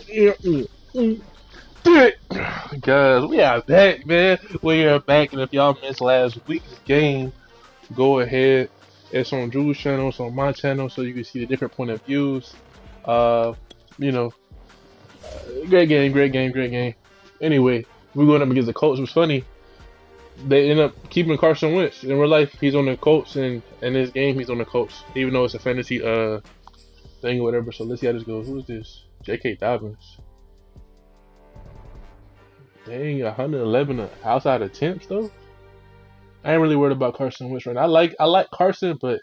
Guys, we are back, man. We are back, and if y'all missed last week's game, go ahead. It's on Drew's channel, it's on my channel, so you can see the different point of views. Uh, you know, great game, great game, great game. Anyway, we're going up against the Colts. It was funny. They end up keeping Carson Wentz. In real life, he's on the Colts, and in this game, he's on the Colts, even though it's a fantasy thing or whatever. So let's see how this goes. Who is this? J.K. Dobbins. Dang, 111 outside attempts though. I ain't really worried about Carson Wentz right now. I like Carson, but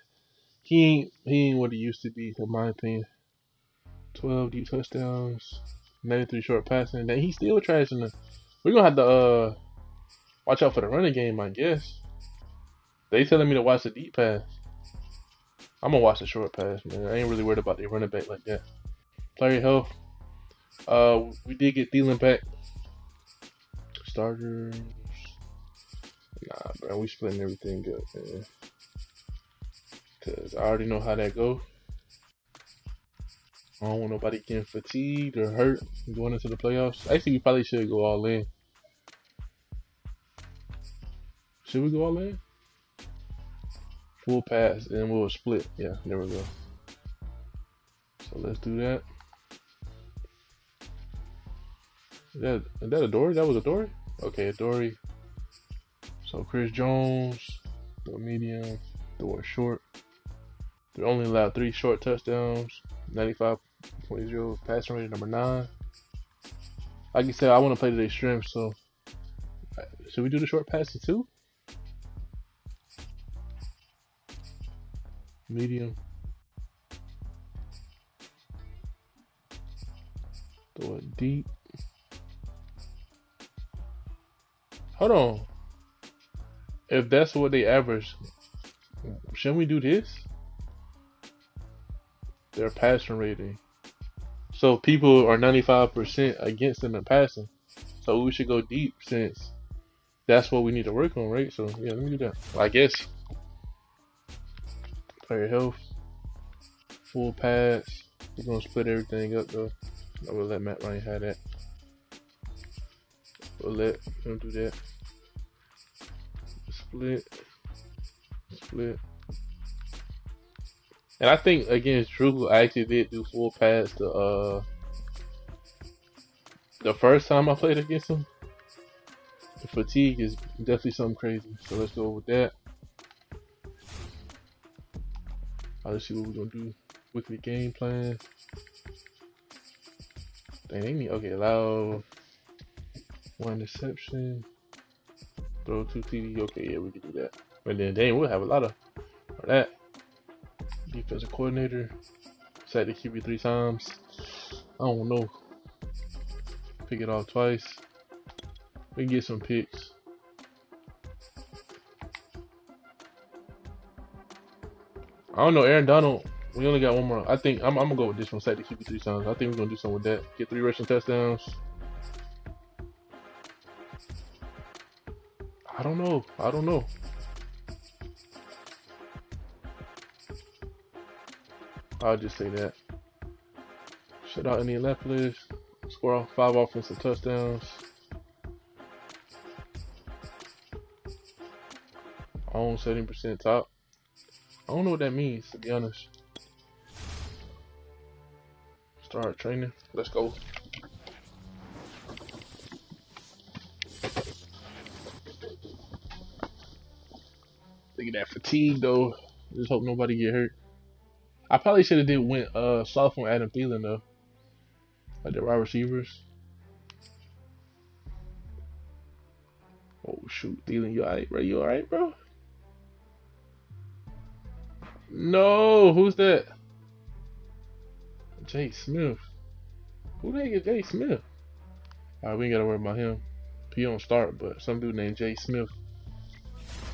he ain't what he used to be in my opinion. 12 deep touchdowns, 93 short passing. Dang, he's still trashing the. We're gonna have to watch out for the running game, I guess. They telling me to watch the deep pass. I'm gonna watch the short pass, man. I ain't really worried about the running back like that. Player health. We did get Thielen back. Starters. Nah, bro, we splitting everything up, man. Cause I already know how that go. I don't want nobody getting fatigued or hurt going into the playoffs. Actually, we probably should go all in. Should we go all in? Full pass, and we'll split. Yeah, there we go. So let's do that. Is that a Dory? That was a Dory? Okay, a Dory. So Chris Jones, throw medium, throw a short. They only allowed 3 short touchdowns, 95.0 passing rate, number 9. Like you said, I want to play to their strength, so should we do the short passes too? Medium. Throw it deep. Hold on. If that's what they average, shouldn't we do this? Their passing rating. So people are 95% against them in passing. So we should go deep since that's what we need to work on, right? So yeah, let me do that. Well, I guess player health, full pass. We're gonna split everything up though. I will let Matt Ryan have that. We'll let him do that. Split. And I think against Drew, I actually did do full pass the first time I played against him. The fatigue is definitely something crazy. So let's go with that. Let's see what we're gonna do. Weekly game plan. Dang, okay, allow 1 interception. Throw 2 TD. Okay, yeah, we can do that. And then dang, we'll have a lot of that. Defensive coordinator. Sack the QB 3 times. I don't know. Pick it off twice. We can get some picks. I don't know, Aaron Donald. We only got one more. I think I'm gonna go with this one. Sack the QB 3 times. I think we're gonna do something with that. Get 3 rushing touchdowns. I don't know. I'll just say that. Shut out Indianapolis. Score 5 offensive touchdowns. Own 70% top. I don't know what that means, to be honest. Start training. Let's go. Look at that fatigue though. Just hope nobody get hurt. I probably should have went soft on Adam Thielen though. Like the wide receivers. Oh shoot, Thielen, you alright, bro? You alright, bro? No, who's that? Jay Smith. Who the heck is Jay Smith? Alright, we ain't gotta worry about him. He don't start, but some dude named Jay Smith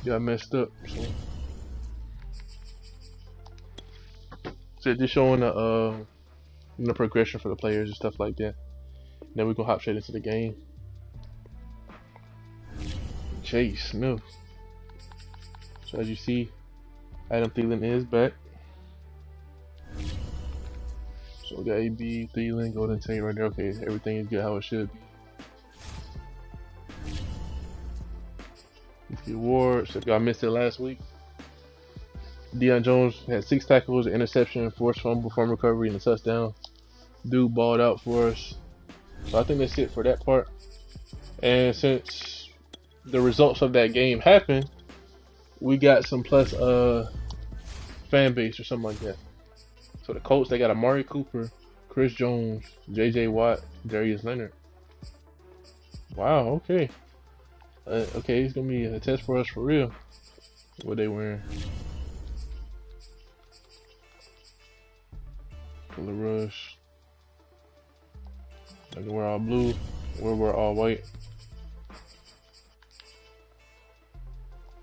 got messed up. So just showing the progression for the players and stuff like that. Then we gonna hop straight into the game. Jay Smith. So as you see, Adam Thielen is back. So we got AB, Thielen, Golden Tate right there. Okay, everything is good how it should be. Awards. If y'all missed it last week, Deion Jones had 6 tackles, an interception, forced fumble, form recovery, and a touchdown. Dude balled out for us. So I think that's it for that part. And since the results of that game happened, we got some plus fan base or something like that. So the Colts, they got Amari Cooper, Chris Jones, J.J. Watt, Darius Leonard. Wow, okay. Okay, it's going to be a test for us for real. What they wearing. Color rush. I can wear all blue. We're all white.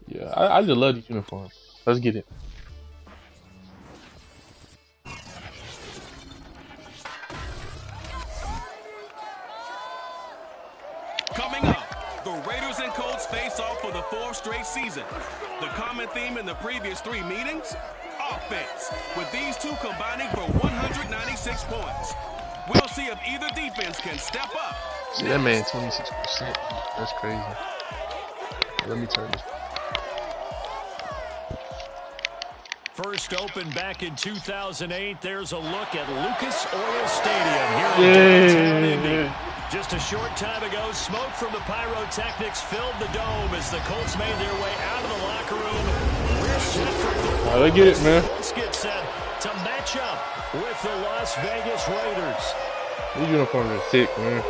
Yeah, I just love these uniforms. Let's get it. Coming up, the Raiders and Colts face off for the 4th straight season. The common theme in the previous 3 meetings? Offense, with these two combining for 196 points. We'll see if either defense can step up. See that man, 26%. That's crazy. Let me turn this. First opened back in 2008. There's a look at Lucas Oil Stadium here in downtown Indy. Just a short time ago, smoke from the pyrotechnics filled the dome as the Colts made their way out of the locker room. We're set for the I get it, man. Colts get set to match up with the Las Vegas Raiders. These uniforms are sick, man.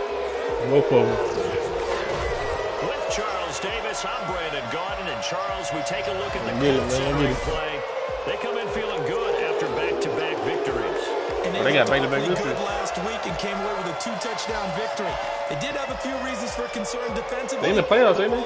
No problem. With Charles Davis, I'm Brandon Gaudin, and Charles, we take a look at the Colts play. They come in feeling good after back-to-back victories. And they got back-to-back good victories last week and came away with a 2-touchdown victory. They did have a few reasons for concern defensively. They in the playoffs, ain't they?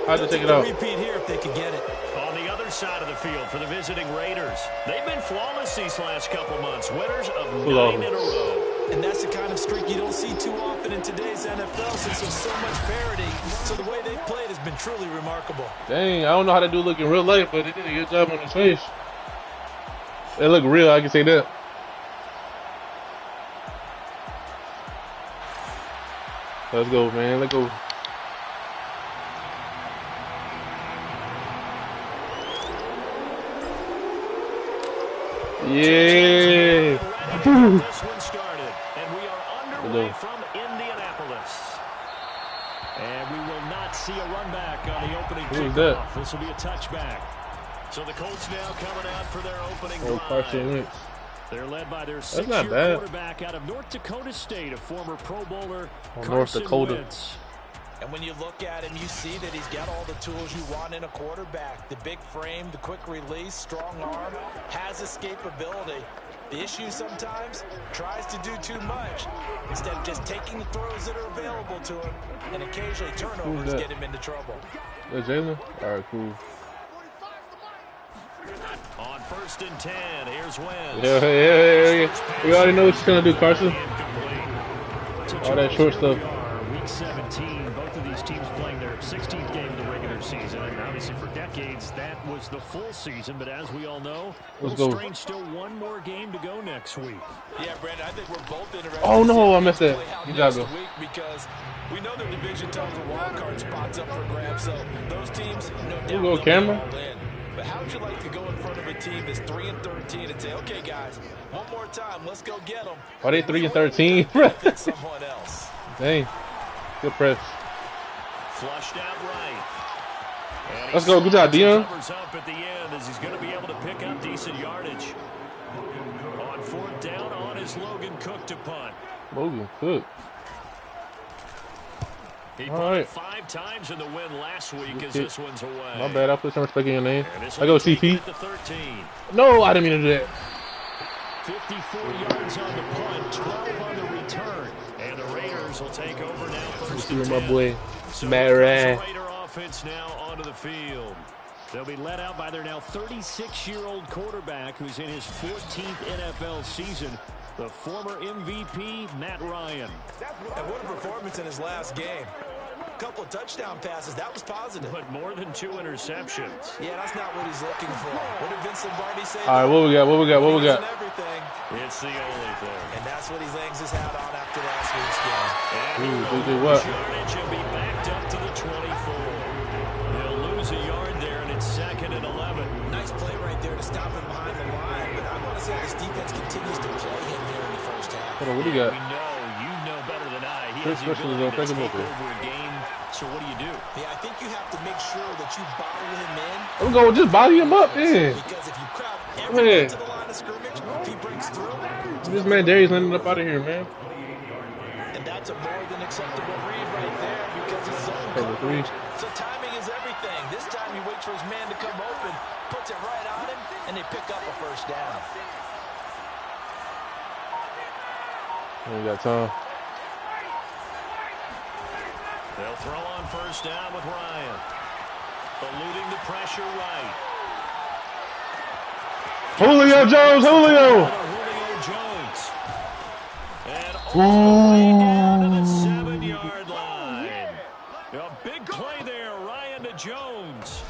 How'd they take it out? Repeat here if they could get it. On the other side of the field for the visiting Raiders, they've been flawless these last couple months. Winners of 9 in a row. And that's the kind of streak you don't see too often in today's NFL since there's so much parity. So the way they've played has been truly remarkable. Dang, I don't know how to do look in real life, but they did a good job on his face. It look real, I can say that. Let's go, man. Let's go. Yeah. This one started, and we are underway from Indianapolis. And we will not see a run back on the opening kickoff. This will be a touchback. So the Colts now coming out for their opening drive. Carson Wentz. They're led by their 6-year quarterback out of North Dakota State, a former Pro Bowler, Carson Wentz. And when you look at him, you see that he's got all the tools you want in a quarterback. The big frame, the quick release, strong arm, has escapability. The issue sometimes, tries to do too much instead of just taking the throws that are available to him, and occasionally turnovers get him into trouble. That's Jalen? All right, cool. On 1st and 10, here's Wentz. Yeah. We already know what you're going to do, Carson. All that short stuff. Week 17, both of these teams playing their 16th game of the regular season. And obviously for decades, that was the full season. But as we all know, Strange still one more game to go next week. Yeah, Brandon, I think we're both interested. Oh, no, I missed that. Good job, though. Because we know their division tons of wild card spots up for grabs. So those teams, no doubt, we'll go camera. But how would you like to go in front of a team that's 3-13 and say, okay, guys, one more time, let's go get them? Are they 3-13? Someone else. Dang. Good press. Flushed out right. Let's go. Good job, Deion. Covers up at the end as he's going to be able to pick up decent yardage. On 4th down on his Logan Cook to punt. Logan Cook. He punted 5 times in the win last week as this one's away. My bad. I put some respect in your name. I go CP. 13. No, I didn't mean to do that. 54 yards on the punt, 12 on the return. And the Raiders will take over now. First and 10. My boy, Matt Ryan. Raider offense now onto the field. They'll be led out by their now 36-year-old quarterback who's in his 14th NFL season, the former MVP, Matt Ryan. And what a performance in his last game. couple of touchdown passes. That was positive. But more than 2 interceptions. Yeah, that's not what he's looking for. What did Vince Lombardi say? All right, what we got? What we got? What we got? Everything. It's the only thing. And that's what he hangs his hat on after last week's game. Do what? Yardage will be backed up to the 24. They'll lose a yard there, and it's 2nd and 11. Nice play right there to stop him behind the line. But I want to see how this defense continues to play him here in the first half. Hold on, what do you got? We know, you know better than I. He Chris has the Christian is ability to unbreakable. take over a game. So what do? Yeah, I think you have to make sure that you bottle him in. I'm going to just body him up, man. Because if you crowd everyone to the line of scrimmage, if he breaks through, this man Darius landing up out of here, man. And that's a more than acceptable read right there because he's zone coverage. So timing is everything. This time he waits for his man to come open, puts it right on him, and they pick up a first down. We got time. They'll throw on first down with Ryan. Eluding the pressure right. Julio Jones, Julio! Julio Jones. And all the way down to the 7-yard line. A big play there, Ryan to Jones.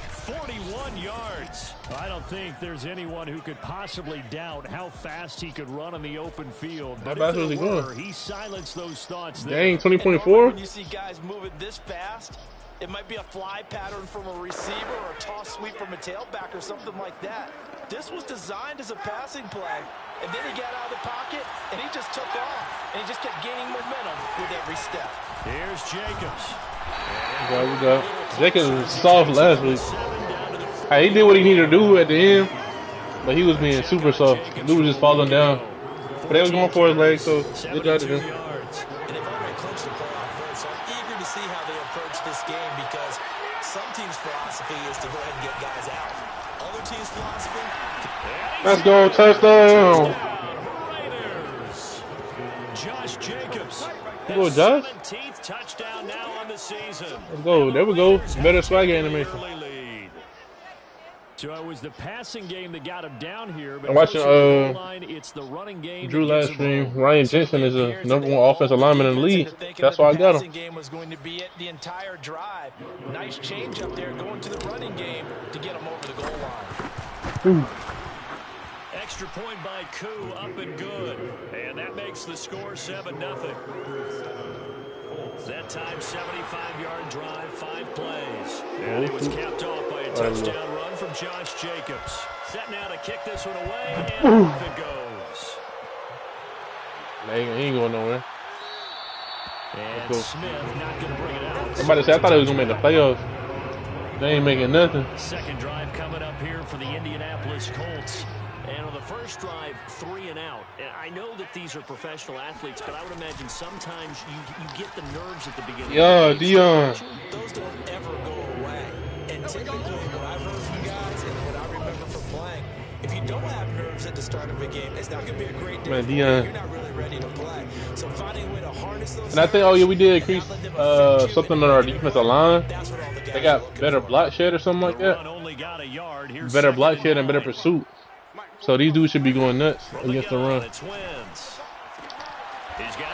41 yards. I don't think there's anyone who could possibly doubt how fast he could run on the open field. But if there were, he silenced those thoughts there. Dang, 2024? When you see guys moving this fast, it might be a fly pattern from a receiver or a toss sweep from a tailback or something like that. This was designed as a passing play, and then he got out of the pocket, and he just took off, and he just kept gaining momentum with every step. Here's Jacobs. We got. Jacobs was soft last week. Hey, he did what he needed to do at the end, but he was being super soft. Dude was just falling down. But they was going for his legs, so good job to them. And they've already clinched the playoff berth, so I'm eager to see how they approach this game because some teams' philosophy is to go ahead and get guys out. Other teams' philosophy... Let's go, touchdown! Raiders. Josh Jacobs. Go, Josh. 17th touchdown now on the season. Let's go. There we go. Better swag animation. So it was the passing game that got him down here. But I'm watching it's the running game Drew last stream. Ryan Jensen is a #1 offensive lineman in the league. That's why I got him. The game was going to be it the entire drive. Nice change up there going to the running game to get him over the goal line. Extra point by Koo, up and good. And that makes the score 7-0. That time, 75-yard drive, 5 plays. And it was capped off by a touchdown run from Josh Jacobs. Set now to kick this one away, and off it goes. He ain't going nowhere. And Smith not going to bring it out. I'm about to say, I thought he was going to make the playoffs. They ain't making nothing. Second drive coming up here for the Indianapolis Colts. And on the first drive, 3 and out. And I know that these are professional athletes, but I would imagine sometimes you get the nerves at the beginning. Yeah, Dion. Those don't ever go away. And typically, what I've heard from guys and what I remember from playing, if you don't have nerves at the start of a game, it's not going to be a great day. Man, Dion. You're not really ready to play. So finding a way to harness those. And I think, we did increase something on our defensive line. They got better block shed or something like that. Better block shed and better pursuit. So these dudes should be going nuts against the run. He's got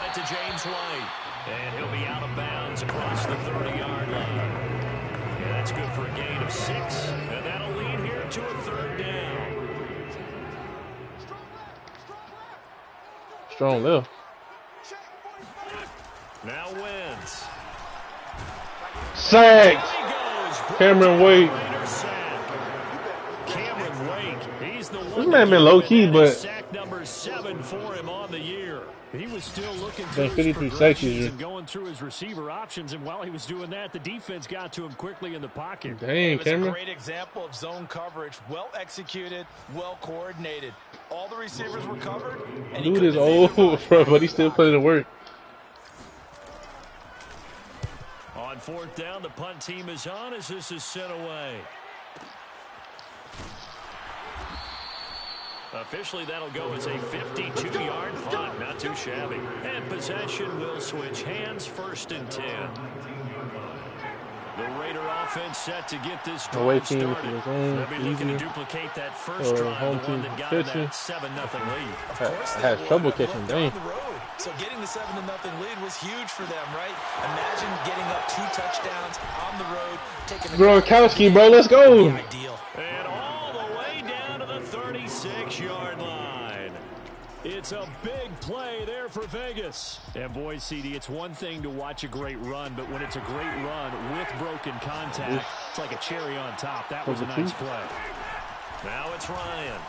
it to James White. And he'll be out of bounds across the 30-yard line. And that's good for a gain of 6. And that'll lead here to a 3rd down. Strong left. Now wins. Sacked. Cameron Wake. Cameron Wake. He's the one. This man been low key, but sack number 7 for him on the year. He was still looking been through 53 sacks this year. and going through his receiver options, and while he was doing that, the defense got to him quickly in the pocket. Dang, it was a Cameron. great example of zone coverage, well executed, well coordinated. All the receivers were covered. And Dude is old, bro, but he still putting in work. On 4th down, the punt team is on as this is sent away. Officially, that'll go as a 52-yard punt. Not too shabby. And possession will switch hands, 1st and 10. The Raider offense set to get this drive started. They'll be looking to duplicate that first drive, the one that got them that 7-0 lead. I had trouble catching. Dang. So getting the 7-0 lead was huge for them, right? Imagine getting up 2 touchdowns on the road, taking the Gronkowski, bro, let's go. Ideal. And all the way down to the 36-yard line. It's a big play there for Vegas. And boy, CD, it's one thing to watch a great run, but when it's a great run with broken contact, it's like a cherry on top. That was a nice play. Now it's Ryan.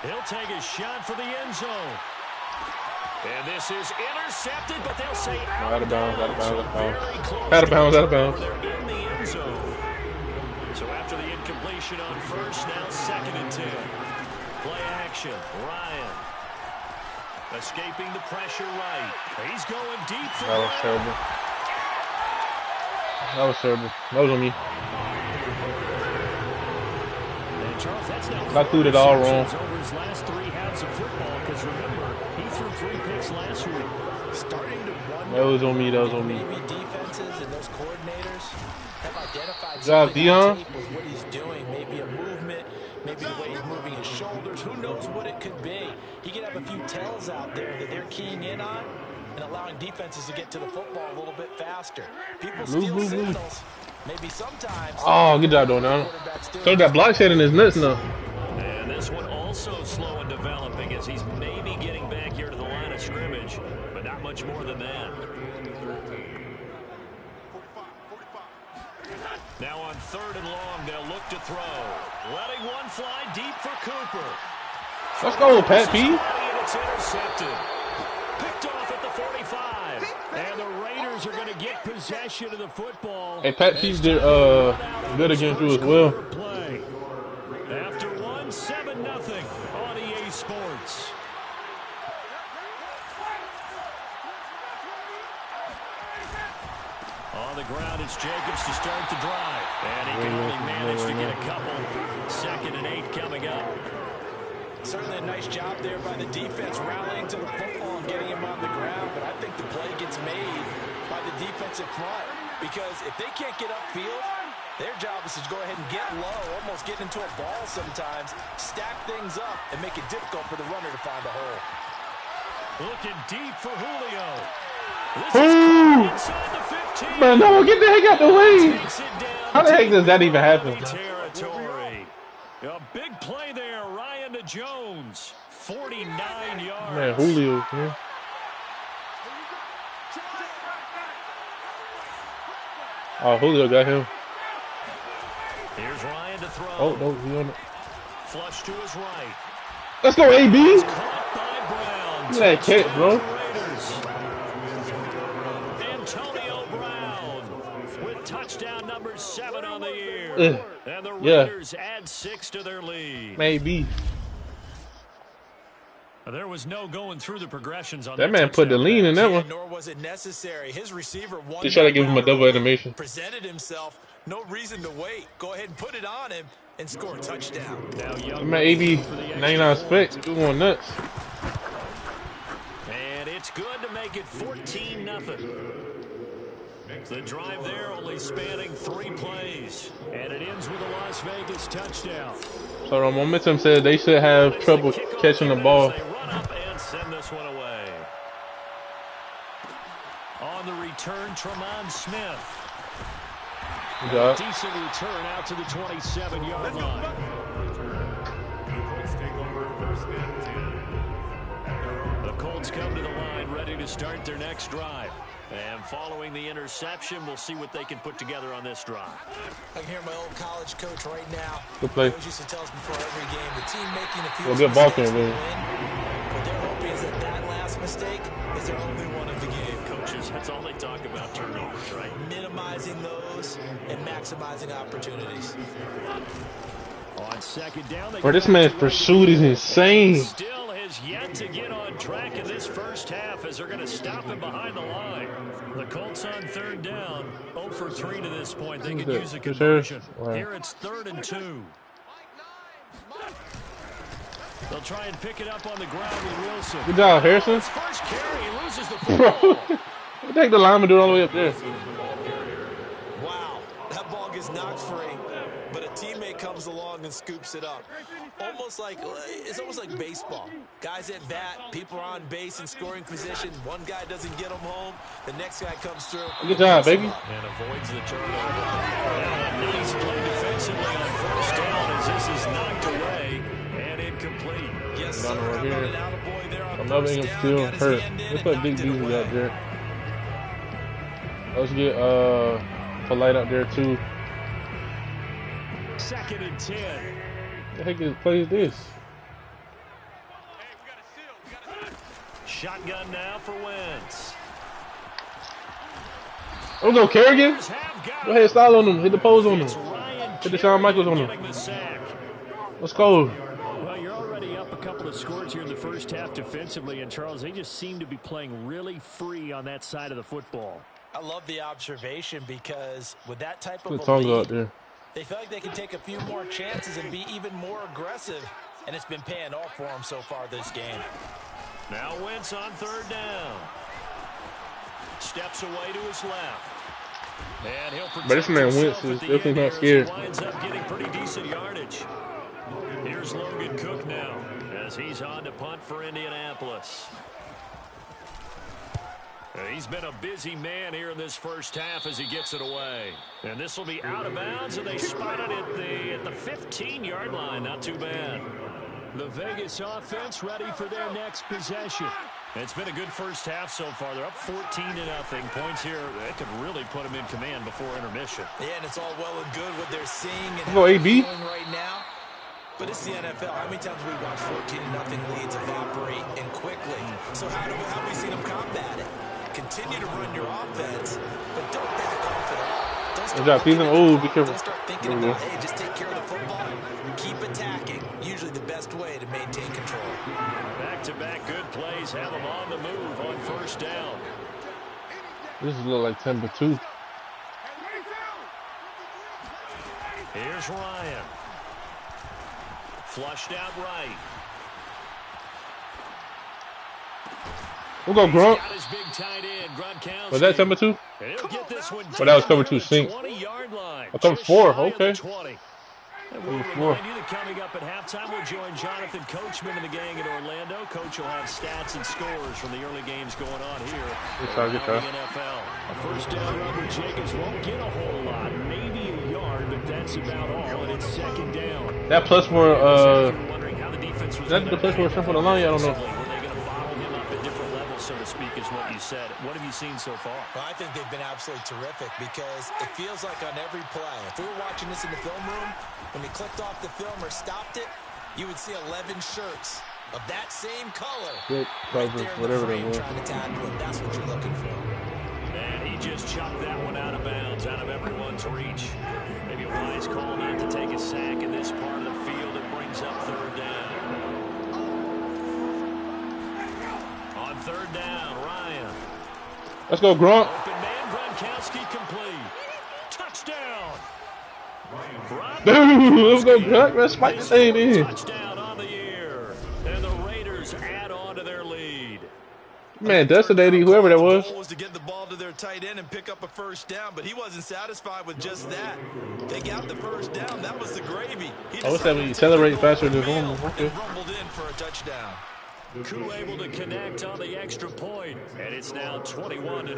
He'll take a shot for the end zone. And this is intercepted, but they'll say out of bounds, out of bounds, out of bounds. Out of bounds. They're in the end zone. So after the incompletion on first, now 2nd and 10. Play action, Ryan. Escaping the pressure right. He's going deep for That was terrible. That was terrible. That was on me. And Charles, that's now I threw it all wrong. Over his last 3 halves of football, because remember, he threw 3 picks last week. Starting to wonder. That was on me. That was on me. Maybe defenses and those coordinators have identified job, something Dion. on tape with what he's doing. Maybe a movement, maybe the way he's moving his shoulders. Who knows what it could be? He could have a few tells out there that they're keying in on and allowing defenses to get to the football a little bit faster. People steal signals. Maybe sometimes. Oh, good job, Donald. So that block shed in his nuts now. And this one also slow in developing as he's maybe getting back here to the line of scrimmage, but not much more than that. Now on 3rd and long, they'll look to throw. Letting one fly deep for Cooper. Let's go, Pat P. It's intercepted. Picked off at the 45. And the Raiders are going to get possession of the football. Hey, Pat P did good against you as well. Play. After 1, 7-0 on EA Sports. On the ground, it's Jacobs to start the drive. And he can only manage to get a couple. 2nd and 8 coming up. Certainly a nice job there by the defense rallying to the football and getting him on the ground. But I think the play gets made by the defensive front. Because if they can't get upfield, their job is to go ahead and get low, almost get into a ball sometimes, stack things up, and make it difficult for the runner to find a hole. Looking deep for Julio. This is inside the 15. Man, no, get the heck out the way. How the heck does that even happen? Territory. A big play there, Ryan to Jones. 49 yards. Man, Julio, man. Oh, Julio got him. Here's Ryan to throw. Oh, no, he on it. Flush to his right. Let's go, AB. Caught by Brown. Look at that catch, bro. Antonio Brown with touchdown number 7 on the year. And the Raiders add 6 to their lead. Maybe. There was no going through the progressions on that man put the lean in that one. Nor was it necessary. His receiver won. They try to give him a double animation. Presented himself. No reason to wait. Go ahead and put it on him and score a touchdown. Now, man, AB 99 spec. He going nuts. And it's good to make it 14-0. The drive there only spanning 3 plays. And it ends with a Las Vegas touchdown. So the momentum said they should have trouble catching the ball. They run up and send this one away. On the return, Tremont Smith. Good job. Decent return out to the 27-yard line. The Colts come to the line ready to start their next drive. And following the interception, we'll see what they can put together on this drive. I can hear my old college coach right now. Good play. He always used to tell us before every game, the team making a few Well, good ball mistakes game, will man. win. What they're hoping is that last mistake is their only one of the game. Coaches, that's all they talk about, turnovers, right? Minimizing those and maximizing opportunities. On 2nd down, Bro, this man's pursuit is insane. Still has yet to get on track in this first half as they're going to stop him behind the line. The Colts on 3rd down, 0 for 3 to this point. They could use a conversion. Here it's 3rd and 2. They'll try and pick it up on the ground with Wilson. Good job, Harrison. First carry, loses the football. Take the lineman do it all the way up there. Wow, that ball gets knocked free, but a teammate comes along and scoops it up. It's almost like baseball. Guys at bat, people are on base in scoring position. One guy doesn't get them home. The next guy comes through. Good job, baby. And avoids the turnover. And a nice play defensively on first down as this is knocked away and incomplete. Yes, sir. How about an attaboy there on Another first Ingham down? still Got his hurt. hand in Let's and put Big knocked it Beasley away. out there. Let's get Polite out there too. 2nd and 10. What the heck is play is this? Shotgun now for Wentz. Oh no, Kerrigan! Go ahead, style on him. Hit the pose on him. Hit the Shawn Michaels on him. Let's go. Well, you're already up a couple of scores here in the first half defensively, and Charles, they just seem to be playing really free on that side of the football. I love the observation because with that type of Put Tonga lead, out there. they feel like they can take a few more chances and be even more aggressive, and it's been paying off for them so far this game. Now Wentz on 3rd down. Steps away to his left. And he'll protect But this man himself Wentz is at the definitely end not here as scared. he winds up getting pretty decent yardage. Here's Logan Cook now as he's on to punt for Indianapolis. He's been a busy man here in this first half as he gets it away. And this will be out of bounds, and they spot it at the 15-yard line. Not too bad. The Vegas offense ready for their next possession. It's been a good first half so far. They're up 14-0. Points here that could really put them in command before intermission. Yeah, and it's all well and good what they're seeing and Go, how they're AB. feeling right now. But it's the NFL. How many times have we watched 14-0 leads evaporate and quickly? So how have we seen them combat it? Continue to run your offense, but don't back off at all. Don't start Be careful. Don't start thinking about, hey, just take care of the football. Keep attacking. Usually the best way to maintain control. Back-to-back good plays have them on the move on 1st down. This is look like 10-2. Here's Ryan. Flushed out right. We'll go Grunt. Got his big tight end, Gronkowski. Was that 10-2? And he'll get this one Oh, that was cover 2 sync. 20-yard line. Oh, cover Just 4, shy of okay. the 20. And we'll Cover 4. remind you that coming up at halftime, we'll join Jonathan Coachman and the gang in Orlando. Coach will have stats and scores from the early games going on here around the NFL. A first down run with Jacobs won't get a whole lot, maybe a yard, but that's about all, and it's 2nd down. That plus for Wondering how the defense was is that the plus for for the line? I don't know. Were they going to bottle him up at different levels, so to speak, is what you said. What have you seen so far? Well, I think they've been absolutely terrific because it feels like on every play, if we were watching this in the film room, when he clicked off the film or stopped it, you would see 11 shirts of that same color Good right coverage, there in the whatever frame that was. trying to tackle him. That's what you're looking for. And he just chopped that one out of bounds, out of everyone's reach. Maybe a wise call not to take a sack in this part of the field. It brings up 3rd down. On 3rd down, Ryan. Let's go Grunt. Open man, Gronkowski complete. Touchdown. Let's go Grunt. Let's spike this thing in. Touchdown on the year. And the Raiders add on to their lead. Man, Destiny, whoever that was. The goal was to get the ball to their tight end and pick up a first down, but he wasn't satisfied with just that. They got the first down. That was the gravy. I wish that when you accelerate faster than normal. Okay. Rumbled in for a touchdown. Koo able to connect on the extra point, and it's now 21-0.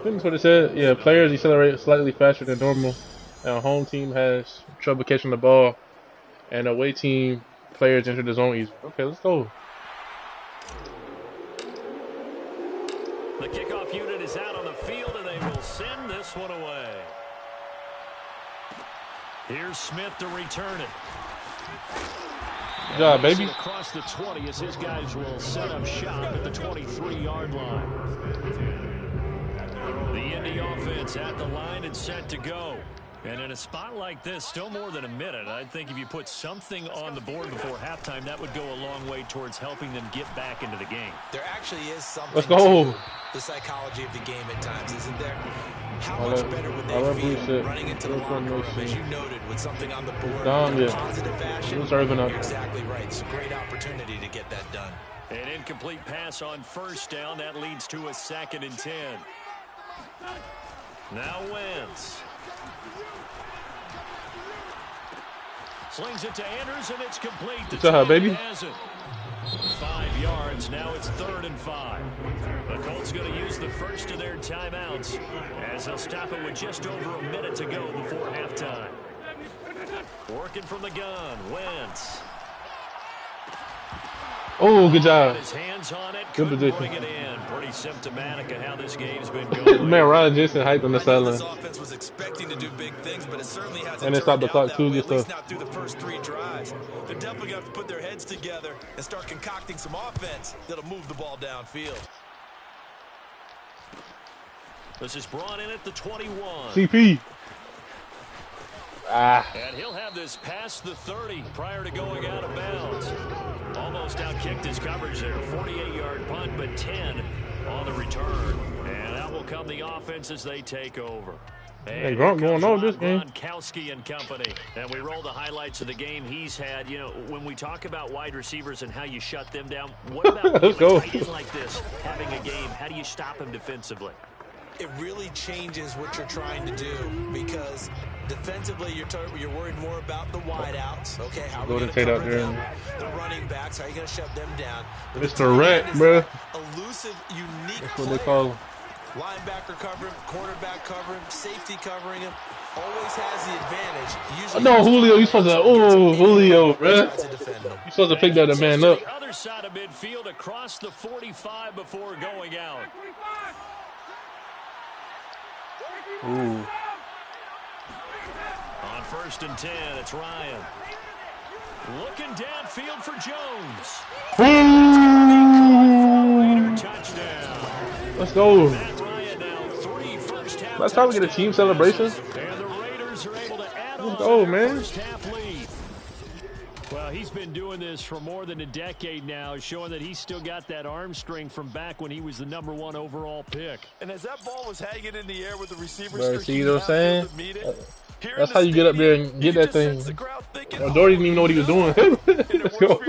That's what it said. Yeah, players accelerate slightly faster than normal. And home team has trouble catching the ball. And away team players enter the zone easy. Okay, let's go. The kickoff unit is out on the field, and they will send this one away. Here's Smith to return it. Good job, baby. Across the 20 as his guys will set up shop at the 23-yard line. The Indy offense at the line and set to go. And in a spot like this, still more than a minute, I think if you put something on the board before halftime, that would go a long way towards helping them get back into the game. There actually is something Let's go. to the psychology of the game at times, isn't there? How much better would they feel running into the locker room, as you noted, with something on the board in a positive fashion? You're exactly right. It's a great opportunity to get that done. An incomplete pass on 1st down. That leads to a 2nd and 10. Now Wentz. Slings it to Anders, and it's complete. Good job, baby. 5 yards. Now it's 3rd and 5. The Colts going to use the first of their timeouts as they'll stop it with just over a minute to go before halftime. Working from the gun, Wentz. Oh, good job. His hands on it, good position. Bring it in. Pretty symptomatic of how this game's been going. Man, Ryan Jensen hyped on the sideline. This offense was expecting to do big things, but it certainly hasn't And they stopped the clock too, at least not through the first 3 drives. They're definitely going to have to put their heads together and start concocting some offense that'll move the ball downfield. This is brought in at the 21. CP. And he'll have this past the 30 prior to going out of bounds. Almost outkicked his coverage there. 48-yard punt, but 10 on the return. And that will come the offense as they take over. Hey, Gronk going on this game. Gronkowski and company. And we roll the highlights of the game he's had. You know, when we talk about wide receivers and how you shut them down, what about Let's go. a tight end like this having a game? How do you stop him defensively? It really changes what you're trying to do because defensively you're worried more about the wideouts. Okay, how are we going to cover them? The running backs, how are you going to shut them down? Mr. Rat, bro. Elusive, unique That's what they call him. Linebacker cover him, quarterback cover him, safety covering him. Always has the advantage. Usually No, Julio, you supposed to. Oh, Julio, bro. You supposed to pick that man up. The other side of midfield across the 45 before going out. Ooh. On 1st and 10, it's Ryan. Looking downfield for Jones. Ooh. Touchdown. Let's go. Matt Ryan now 3 first-half Let's try to get a team celebration. And the Raiders are able to add Let's on go, their man. first-half lead. Well, he's been doing this for more than a decade now, showing that he's still got that arm strength from back when he was the #1 overall pick. And as that ball was hanging in the air with the receivers, Bro, see what I'm saying? That's how you get up there and get that thing. Dory didn't even know what he was doing. Let's go.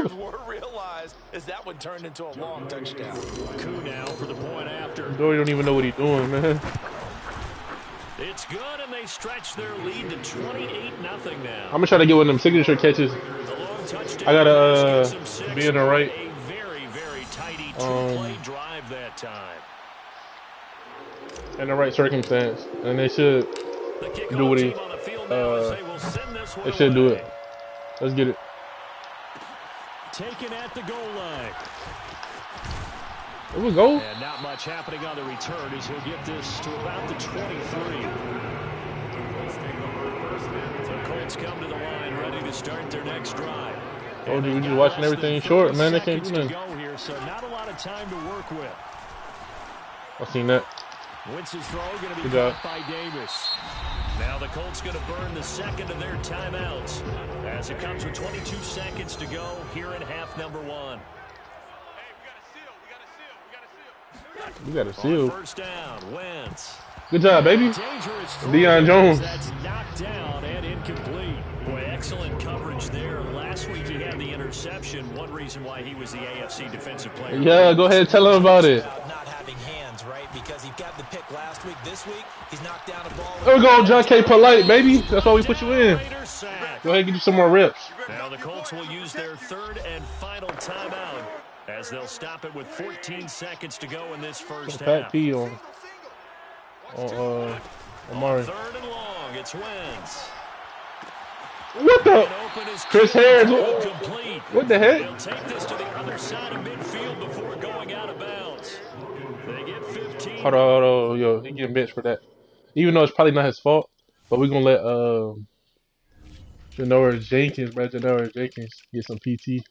As that one turned into a long touchdown. Coup now for the point after. Dory don't even know what he's doing, man. It's good, and they stretch their lead to 28-0 now. I'm gonna try to get one of them signature catches. I gotta be in the right. A very, very tidy two-play drive that time. In the right circumstance, and they should do what he. They should do it. Let's get it. Taken at the goal line. There we go. And not much happening on the return as he'll get this to about the 23. The Colts come to the line, ready to start their next drive. Oh, dude, we're just watching everything short, man. They can't do nothing. Go here, so not a lot of time to work with. I seen that. Wentz's throw going to be Good job. caught by Davis. Now the Colts going to burn the second of their timeouts as it comes with 22 seconds to go here in half number 1. We got a seal. First down, Wentz. Good job, baby. Deion Jones. That's knocked down and incomplete. Boy, excellent coverage there. Last week he had the interception. One reason why he was the AFC Defensive Player. Yeah, go ahead, tell him about it. Not having hands, right? Because he got the pick last week. This week, he's knocked down a ball. There we go, John K. Polite, baby. That's why we put you in. Go ahead and get you some more reps. Now the Colts will use their third and final timeout as they'll stop it with 14 seconds to go in this first half. Pat P on Amari. Third and long, it's Wentz. What the? Chris Harris. What the heck? They'll take this to the other side of midfield before going out of bounds. They get 15. Hold on. Yo, he getting benched for that. Even though it's probably not his fault, but we're gonna let Janoris Jenkins get some PT.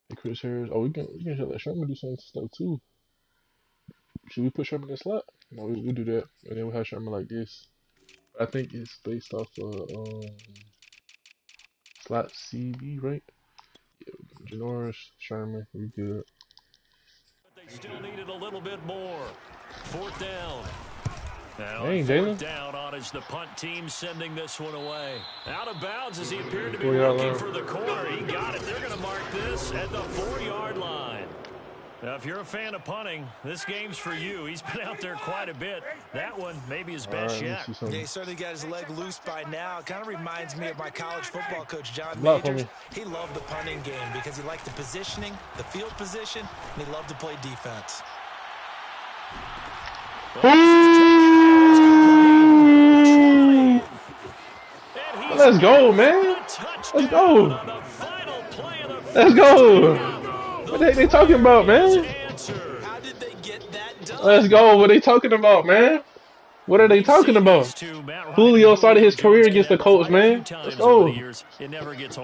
And Chris Harris. Oh, we can let Sherman do some stuff too. Should we put Sherman in the slot? No, we'll do that, and then we'll have Sherman like this. I think it's based off of slot CB, right? Yeah, Janoris, Sherman, we good. But they still needed a little bit more. Fourth down. Now Dang, fourth Jalen. down on as the punt team sending this one away. Out of bounds as he appeared to be looking for the corner. He got it. They're going to mark this at the 4-yard line. Now, if you're a fan of punting, this game's for you. He's been out there quite a bit. That one, maybe his best yet. Yeah, he certainly got his leg loose by now. It kind of reminds me of my college football coach, John Block for Majors. me. He loved the punting game because he liked the positioning, the field position, and he loved to play defense. Let's go, man. Let's go. Let's go. What the heck they talking about, man? How did they get that done? Let's go. What are they talking about, man? What are they talking about? Julio started his career against the Colts, man. Let's go.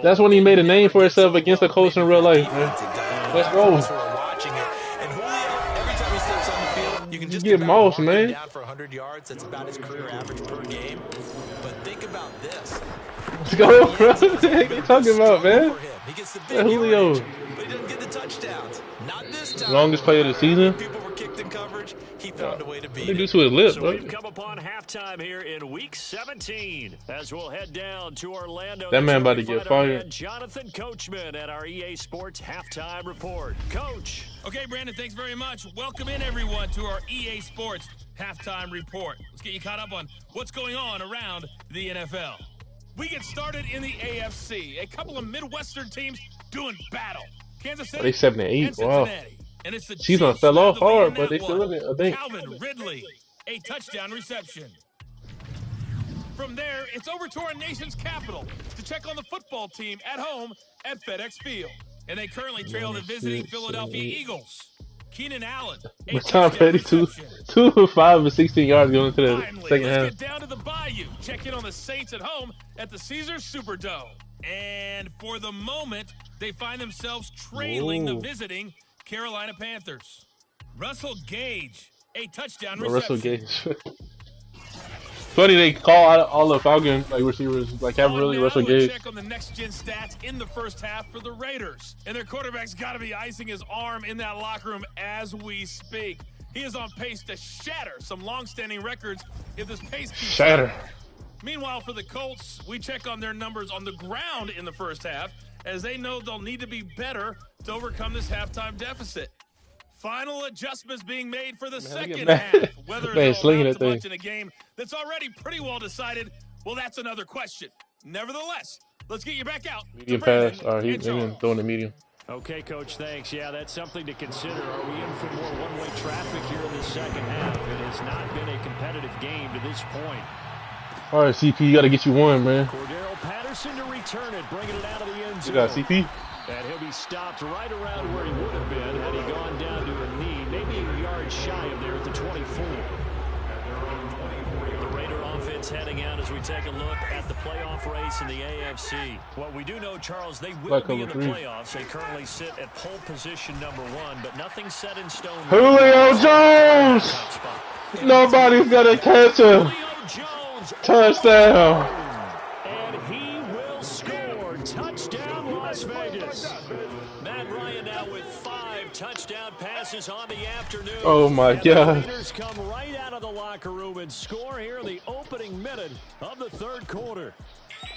That's when he made a name for himself against the Colts in real life, man. Let's go. You can just get mossed, man. Down for 100 yards. That's about his career average per game. But think about this. Let's go, bro. What the heck they talking about, man? He gets the big Julio. yardage, but he doesn't get the touchdowns. Not this time. Longest play of the season. People were kicked in coverage. He found a way to beat What they do it. to his lip, So bro? we've come upon halftime here in Week 17 as we'll head down to Orlando. That man about to That's get where we find our fired. man Jonathan Coachman at our EA Sports Halftime Report. Coach. Okay, Brandon, thanks very much. Welcome in, everyone, to our EA Sports Halftime Report. Let's get you caught up on what's going on around the NFL. We get started in the AFC. A couple of Midwestern teams doing battle. Kansas City They 7-8. and Wow. Cincinnati. And it's the Season Chiefs fell who have off the lead hard, in but they that still one. in it, I think. Calvin Ridley, a touchdown reception. From there, it's over to our nation's capital to check on the football team at home at FedEx Field. And they currently trail the visiting Philadelphia Eagles. Keenan Allen, a But Tom touchdown Petty, reception. 2 of 5 with 16 yards going into the Finally, second let's half. get down to the Bayou. Check in on the Saints at home at the Caesars Superdome. And for the moment, they find themselves trailing the Whoa. visiting Carolina Panthers. Russell Gage, a touchdown Russell reception. Gage. Funny they call out all the Falcon like receivers like have really Now Russell we'll Gage. check on the next-gen stats in the first half for the Raiders. And their quarterback's got to be icing his arm in that locker room as we speak. He is on pace to shatter some long-standing records if this pace keeps Shatter. up. Meanwhile, for the Colts, we check on their numbers on the ground in the first half as they know they'll need to be better to overcome this halftime deficit. Final adjustments being made for the second mad. half. Whether Man, they'll slinging amount that to much thing. in a game that's already pretty well decided, well, that's another question. Nevertheless, let's get you back out. to Medium Brandon pass. Or he and even Charles. throwing the medium. Okay, Coach, thanks. Yeah, that's something to consider. Are we in for more one-way traffic here in the second half? It has not been a competitive game to this point. All right, CP, you got to get you one, man. Cordero Patterson to return it, bringing it out of the end You zone. got CP. And he'll be stopped right around where he would have been had he gone down to a knee, maybe a yard shy of there at the 24. The Raider offense heading out as we take a look at the playoff race in the AFC. Well, we do know, Charles, they will Black be in over the 3. playoffs. They currently sit at pole position number 1, but nothing set in stone. Julio Jones. Nobody's gonna catch him. Julio Jones. Touchdown. And he will score. Touchdown, Las Vegas. Matt Ryan now with 5 touchdown passes on the afternoon. Oh my And God. The Raiders come right out of the locker room and score here in the opening minute of the third quarter.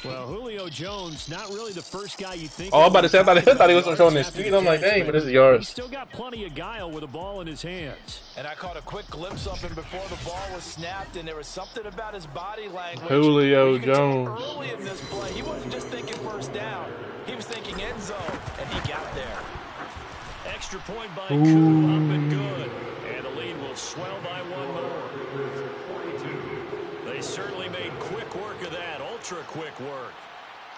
Well, Julio Jones, not really the first guy you think. Oh, I'm about to say, I thought he was showing his speed. I'm like, dang, but this is He's yards. still got plenty of guile with a ball in his hands. And I caught a quick glimpse of him before the ball was snapped, and there was something about his body language. Julio You could tell Jones. early in this play, he wasn't just thinking first down. He was thinking end zone, and he got there. Extra point by Koo, up and good. And the lead will swell by 1 more. They certainly made quick work of that, ultra quick work.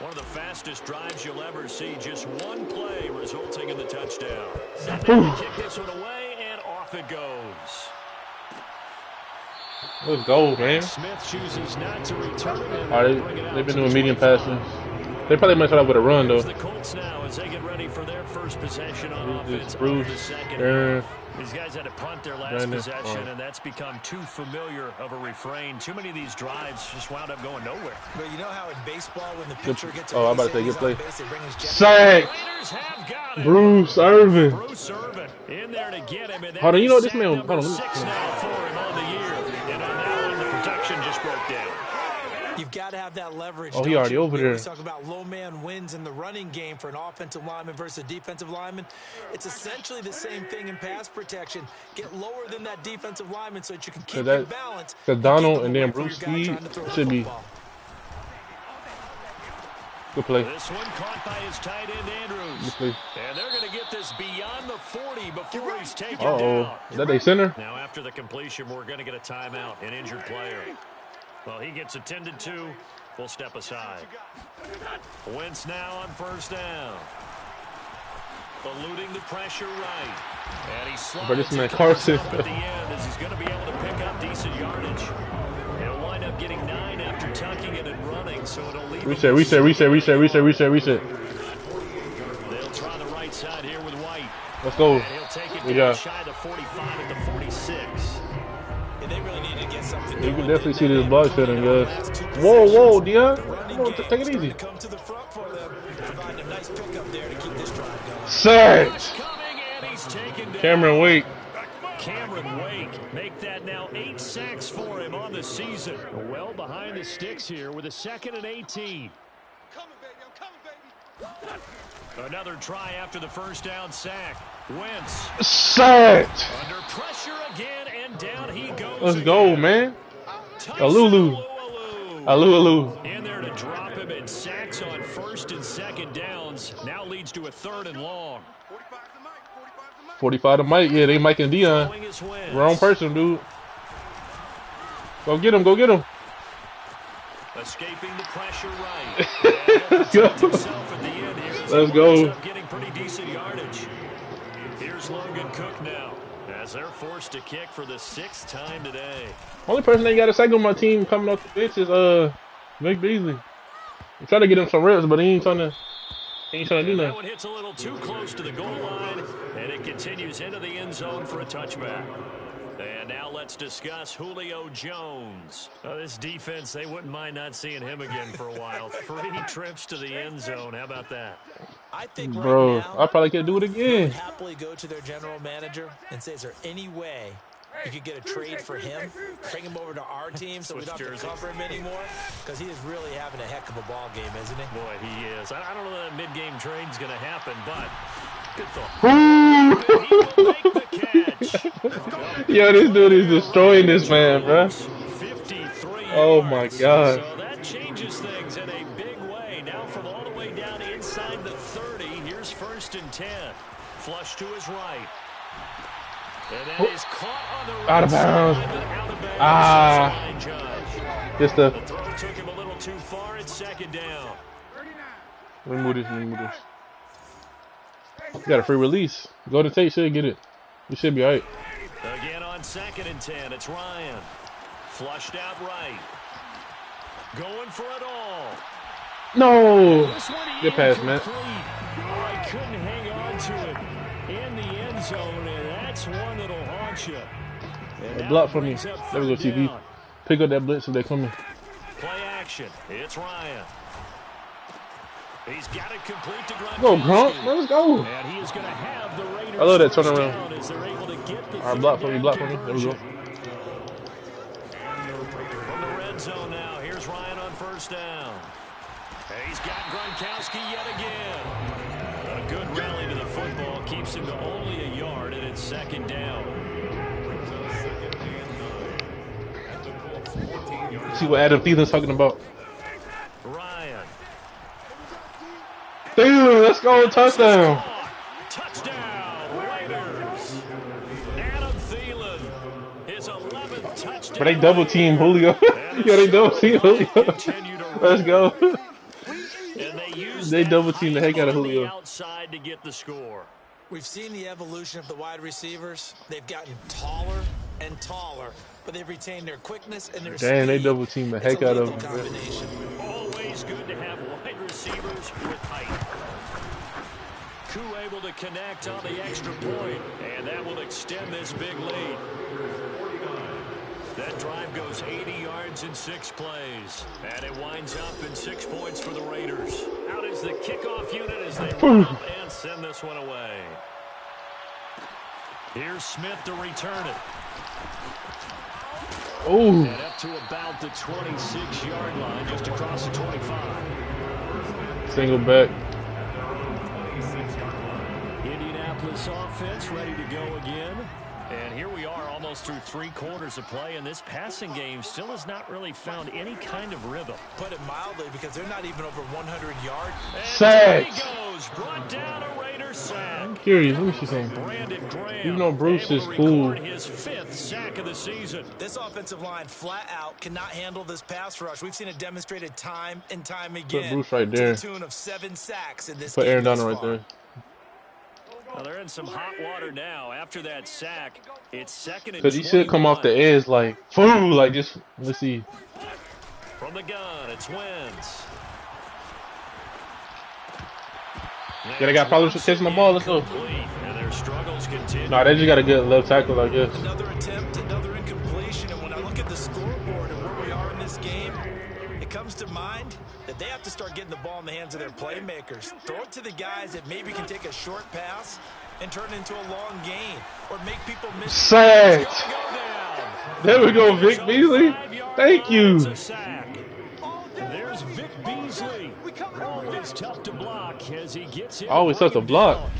One of the fastest drives you'll ever see, just one play resulting in the touchdown. They kick this one away, and off it goes. Let's go, man. Smith chooses not to return it. And All bring it right, out they've been to doing the medium 25. passes. They probably might start out with a run, though. The Colts now as they get ready for their first possession on offense of Bruce, the second Aaron, half. These guys had to punt their last Brandon, possession, and that's become too familiar of a refrain. Too many of these drives just wound up going nowhere. But you know how in baseball, when the pitcher gets a Oh, I'm base about to say, hit, good play. he's on base, they bring his jacket. Sack. Raiders have got it. Bruce Irvin. Bruce Irvin in there to get him. And Hold on, you know what this sack man- number hold on. 6 now for him on the year. And on that one, the protection just broke down. You've got to have that leverage. Oh, he already over there. We talk about low man wins in the running game for an offensive lineman versus a defensive lineman. It's essentially the same thing in pass protection. Get lower than that defensive lineman so that you can keep your balance. Because Donald and then Bruce Lee should be. Good play. This one caught by his tight end Andrews. And they're going to get this beyond the 40 before he's taken down. Is that they center? Now after the completion, we're going to get a timeout, an injured player. Well, he gets attended to. We'll step aside. Wentz now on first down. Eluding the pressure right. And he slides man Carson at the end as he's going to be able to pick up decent yardage. He'll wind up getting 9 after tucking it and running, so it'll leave reset. They'll try the right side here with White. Let's go. And he'll take it down shy of the 45 at the 46. And they really need to get something. You can definitely see this block shedding, guys. Whoa, Dion. Take it easy. Search. Cameron Wake. Cameron Wake, make that now 8 sacks for him on the season. Well behind the sticks here with a 2nd and 18. Another try after the first down sack. Wentz. Search. Under pressure again, and down he goes. Let's go, man. Alulu. In there to drop him, and sacks on 1st and 2nd downs. Now leads to a 3rd and long. 45 to Mike. Yeah, they Mike and Dion. Wrong person, dude. Go get him. Escaping the pressure right. Let's go. Getting pretty decent yardage. Here's Logan Cook now, as they're forced to kick for the 6th time today. Only person that got a sack on my team coming off the bench is Vic Beasley. I'm trying to get him some reps, but he ain't trying to do nothing. That one hits a little too close to the goal line, and it continues into the end zone for a touchback. And now let's discuss Julio Jones. This defense, they wouldn't mind not seeing him again for a while. 3 trips to the end zone. How about that? I think bro, right now, I probably could do it again. Happily go to their general manager and say, is there any way you could get a trade for him, bring him over to our team so we don't have to cover him anymore? Because he is really having a heck of a ball game, isn't he? Boy, he is. I don't know that mid-game trade's going to happen, but good thought. Ooh. He will make the catch. Yo, this dude is destroying this man, bro. 53 oh my God. So that changes things in a big way. Now from all the way down inside the 30, here's 1st and 10. Flush to his right. And that is caught on the right out of bounds. Just the throw took him a little too far. It's 2nd down. Let me move this. You got a free release. Golden Tate should get it. We should be all right. Again on 2nd and 10. It's Ryan. Flushed out right. Going for it all. No. Good pass, man. I couldn't hang on to it in the end zone, and that's one that'll haunt you. Block for me. There we go, TV. Pick up that blitz if they're coming. Play action. It's Ryan. He's got it complete to Gronkowski. Go, Gronk. Let's go. And he is going to have the Raiders. I love that turnaround. As they're able to get the all right, block for me. There we go. From the red zone now, here's Ryan on 1st down. He's got Gronkowski yet again. A good rally to the football keeps him to only a yard, and it's 2nd down. See what Adam Thielen's talking about. Ryan. Thielen, let's go, touchdown. Touchdown, Raiders. Adam Thielen, his 11th touchdown. But they double team Julio. Yeah, they double team Julio. Let's go. They double team the heck out of Julio. Outside to get the score. We've seen the evolution of the wide receivers. They've gotten taller and taller, but they've retained their quickness and their speed. Damn, they double team the heck out of them. Always good to have wide receivers with height. Koo able to connect on the extra point, and that will extend this big lead. That drive goes 80 yards in 6 plays, and it winds up in 6 points for the Raiders. Out is the kickoff unit as they pop and send this one away. Here's Smith to return it. Oh. And up to about the 26-yard line, just across the 25. Single back. Indianapolis offense ready to go again. And here we are almost through 3 quarters of play, and this passing game still has not really found any kind of rhythm. Put it mildly, because they're not even over 100 yards. Sack. Goes, brought down a Raider sack. I'm curious. Let me see something. Brandon Graham, even though Bruce is able to cool. record his 5th sack of the season. This offensive line flat out cannot handle this pass rush. We've seen it demonstrated time and time again. Put Bruce right there. To the tune of 7 sacks in this Put game. Aaron Donald right there. Well, they're in some hot water now. After that sack, it's 2nd and 21. Because he should come off the edge like, boom, like just, let's see. From the gun, it's Wentz. Yeah, they got problems with catching the ball. Let's go. And their struggles continue. Nah, they just got a good left tackle, I guess. Another attempt, another incompletion. And when I look at the scoreboard and where we are in this game, it comes to mind that they have to start getting the ball in the hands of their playmakers. Throw it to the guys that maybe can take a short pass and turn it into a long gain, or make people miss. Sacked. There we go, Vic Beasley. Thank you. There's Vic Beasley. Always tough to block as he gets in. Always tough to block.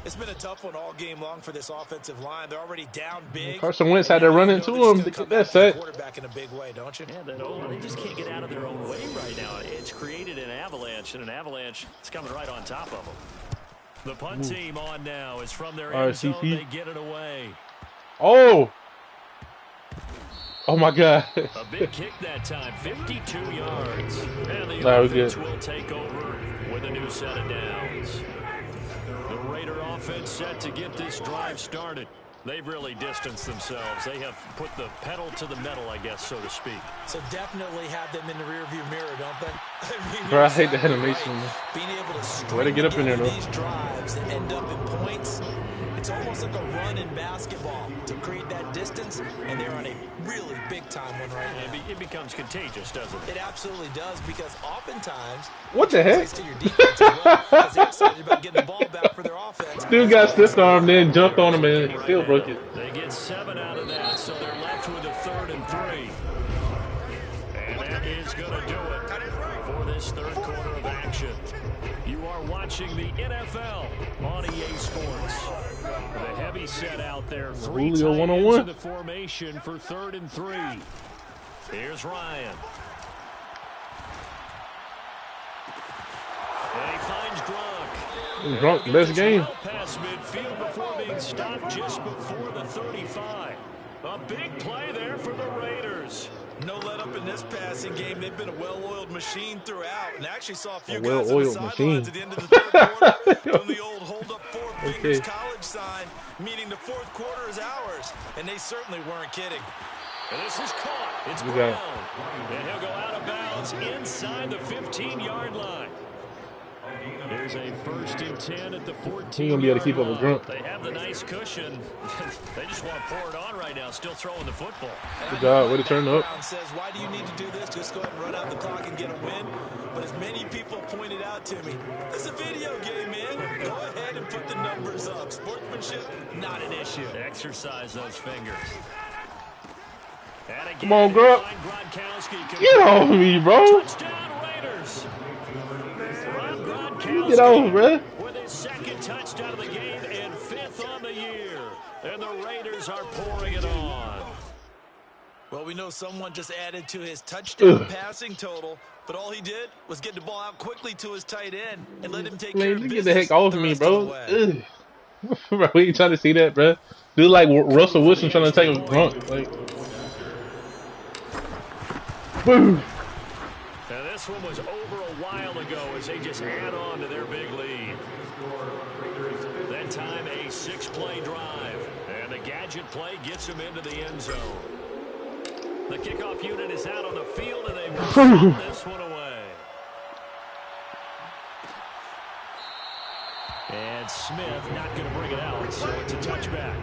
It's been a tough one all game long for this offensive line. They're already down big. Carson Wentz had to run into him to get that set. Quarterback in a big way, don't you? Yeah, they just can't get out of their own way right now. It's created an avalanche, and an avalanche is coming right on top of them. The punt team on now is from their end zone. They get it away. Oh! Oh my God! A big kick that time, 52 yards. And the That was offense good. will take over with a new set of downs. The Raider offense set to get this drive started. They've really distanced themselves. They have put the pedal to the metal, I guess, so to speak. So definitely have them in the rearview mirror, don't they? I mean, Bro, I hate the animation. right. Being able to Way to get up in there, though. these drives that end up in points, it's almost like a run in basketball to create that distance, and they're on a really big-time one right now. It becomes contagious, doesn't it? It absolutely does, because oftentimes What the heck? to your defense as well, because they're excited about getting the ball back for their offense. Dude got stiff arm, then jumped on him and still broke it. They get 7 out of that, so they're left with a 3rd and 3. And that is going to do it for this 3rd quarter of action. You are watching the NFL on EA Sports. The heavy set out there. 3 Julio tight ends 1-on-1. in the formation for 3rd and 3. Here's Ryan. And he finds Gronk. Gronk, best game. Past midfield before being stopped just before the 35. A big play there for the Raiders. No let up in this passing game. They've been a well-oiled machine throughout, and actually saw a few A guys on the well-oiled sidelines machine. at the end of the 3rd quarter doing the old hold up 4 fingers Okay. college sign, meaning the 4th quarter is ours, and they certainly weren't kidding. And this is caught. It's We Brown. got And he'll go out of bounds inside the 15-yard line. There's a 1st and 10 at the 14. He gonna be able to keep up with Gronk. They have the nice cushion. They just want to pour it on right now, still throwing the football. Good job. Way to turn up. Brown says, why do you need to do this? Just go ahead and run out the clock and get a win. But as many people pointed out to me, this is a video game, man. Go ahead and put the numbers up. Sportsmanship, not an issue. Exercise those fingers. And again, Come on, Gronk. Gronkowski. Get off me, bro. Touchdown Raiders. Rob You get off, bro. with his 2nd touchdown of the game and 5th on the year. And the Raiders are pouring it on. Well, we know someone just added to his touchdown passing total, but all he did was get the ball out quickly to his tight end and let him take care Man, of you business get the heck off the me, rest of bro. the way. Ugh. Bro, we ain't trying to see that, bro. Dude, like Russell Wilson trying to take a Gronk. Like, boom. Now this one was over a while ago as they just add on to their big lead. That time a 6-play drive. And the gadget play gets him into the end zone. The kickoff unit is out on the field and they will throw this one away. And Smith not going to bring it out, so it's a touchback.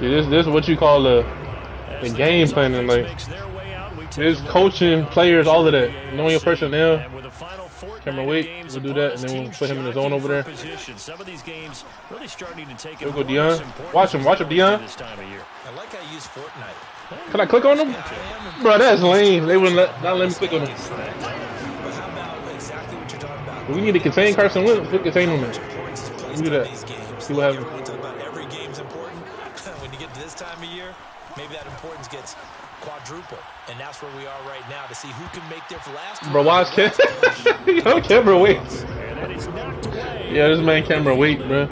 See, this is what you call the As game Colts planning. offense Like, makes their way out, we There's coaching, players, all of that. Knowing your personnel. Camera wait, we'll do that, and then we'll put him in the zone over there. Some of these games really starting to take Here we go, Dion. Watch him, Dion. I like how you use Fortnite. Can I click on him? Bro, that's lame. They wouldn't not let me click on him. But how about exactly what you're talking about? We need to contain Carson Wentz. Put contain him. We do that. See what happens. Talk about every game's important. When you get to this time of year, maybe that importance gets quadruple, and that's where we are right now to see who can make their last. Bro, watch camera wait. Yeah, this man camera wait, bro.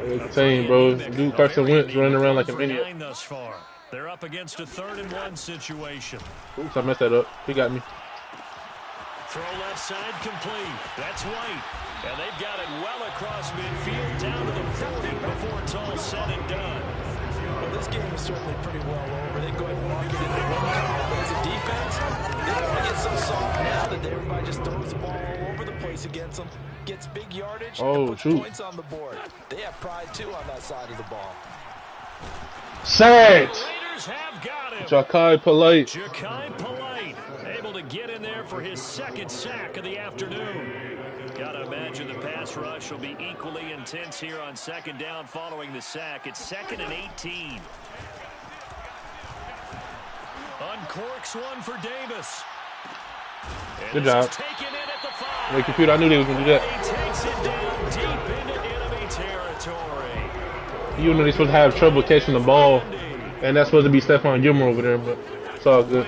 Insane, bro. Dude, Carson Wentz running around like a maniac. They're up against a 3rd and 1 situation. Oops, I messed that up. He got me. Throw left side complete. That's White. And they've got it well across midfield down to the 40 before it's all said and done. Well, this game is certainly pretty well over. They go ahead and walk it into one column. But as a defense, they don't want to get so soft now that everybody just throws the ball all over the place against them. Gets big yardage and puts points on the board. They have pride, too, on that side of the ball. Set! Raiders have got him. Ja'Kai Polite. Ja'Kai Polite able to get in there for his 2nd sack of the afternoon. Gotta imagine the pass rush will be equally intense here on 2nd down following the sack. It's 2nd and 18. Uncorks one for Davis. Good job. Hey, computer, I knew they was going to do that. He takes it down deep into enemy territory. You know they're supposed to have trouble catching the ball, and that's supposed to be Stephon Gilmore over there, but it's all good.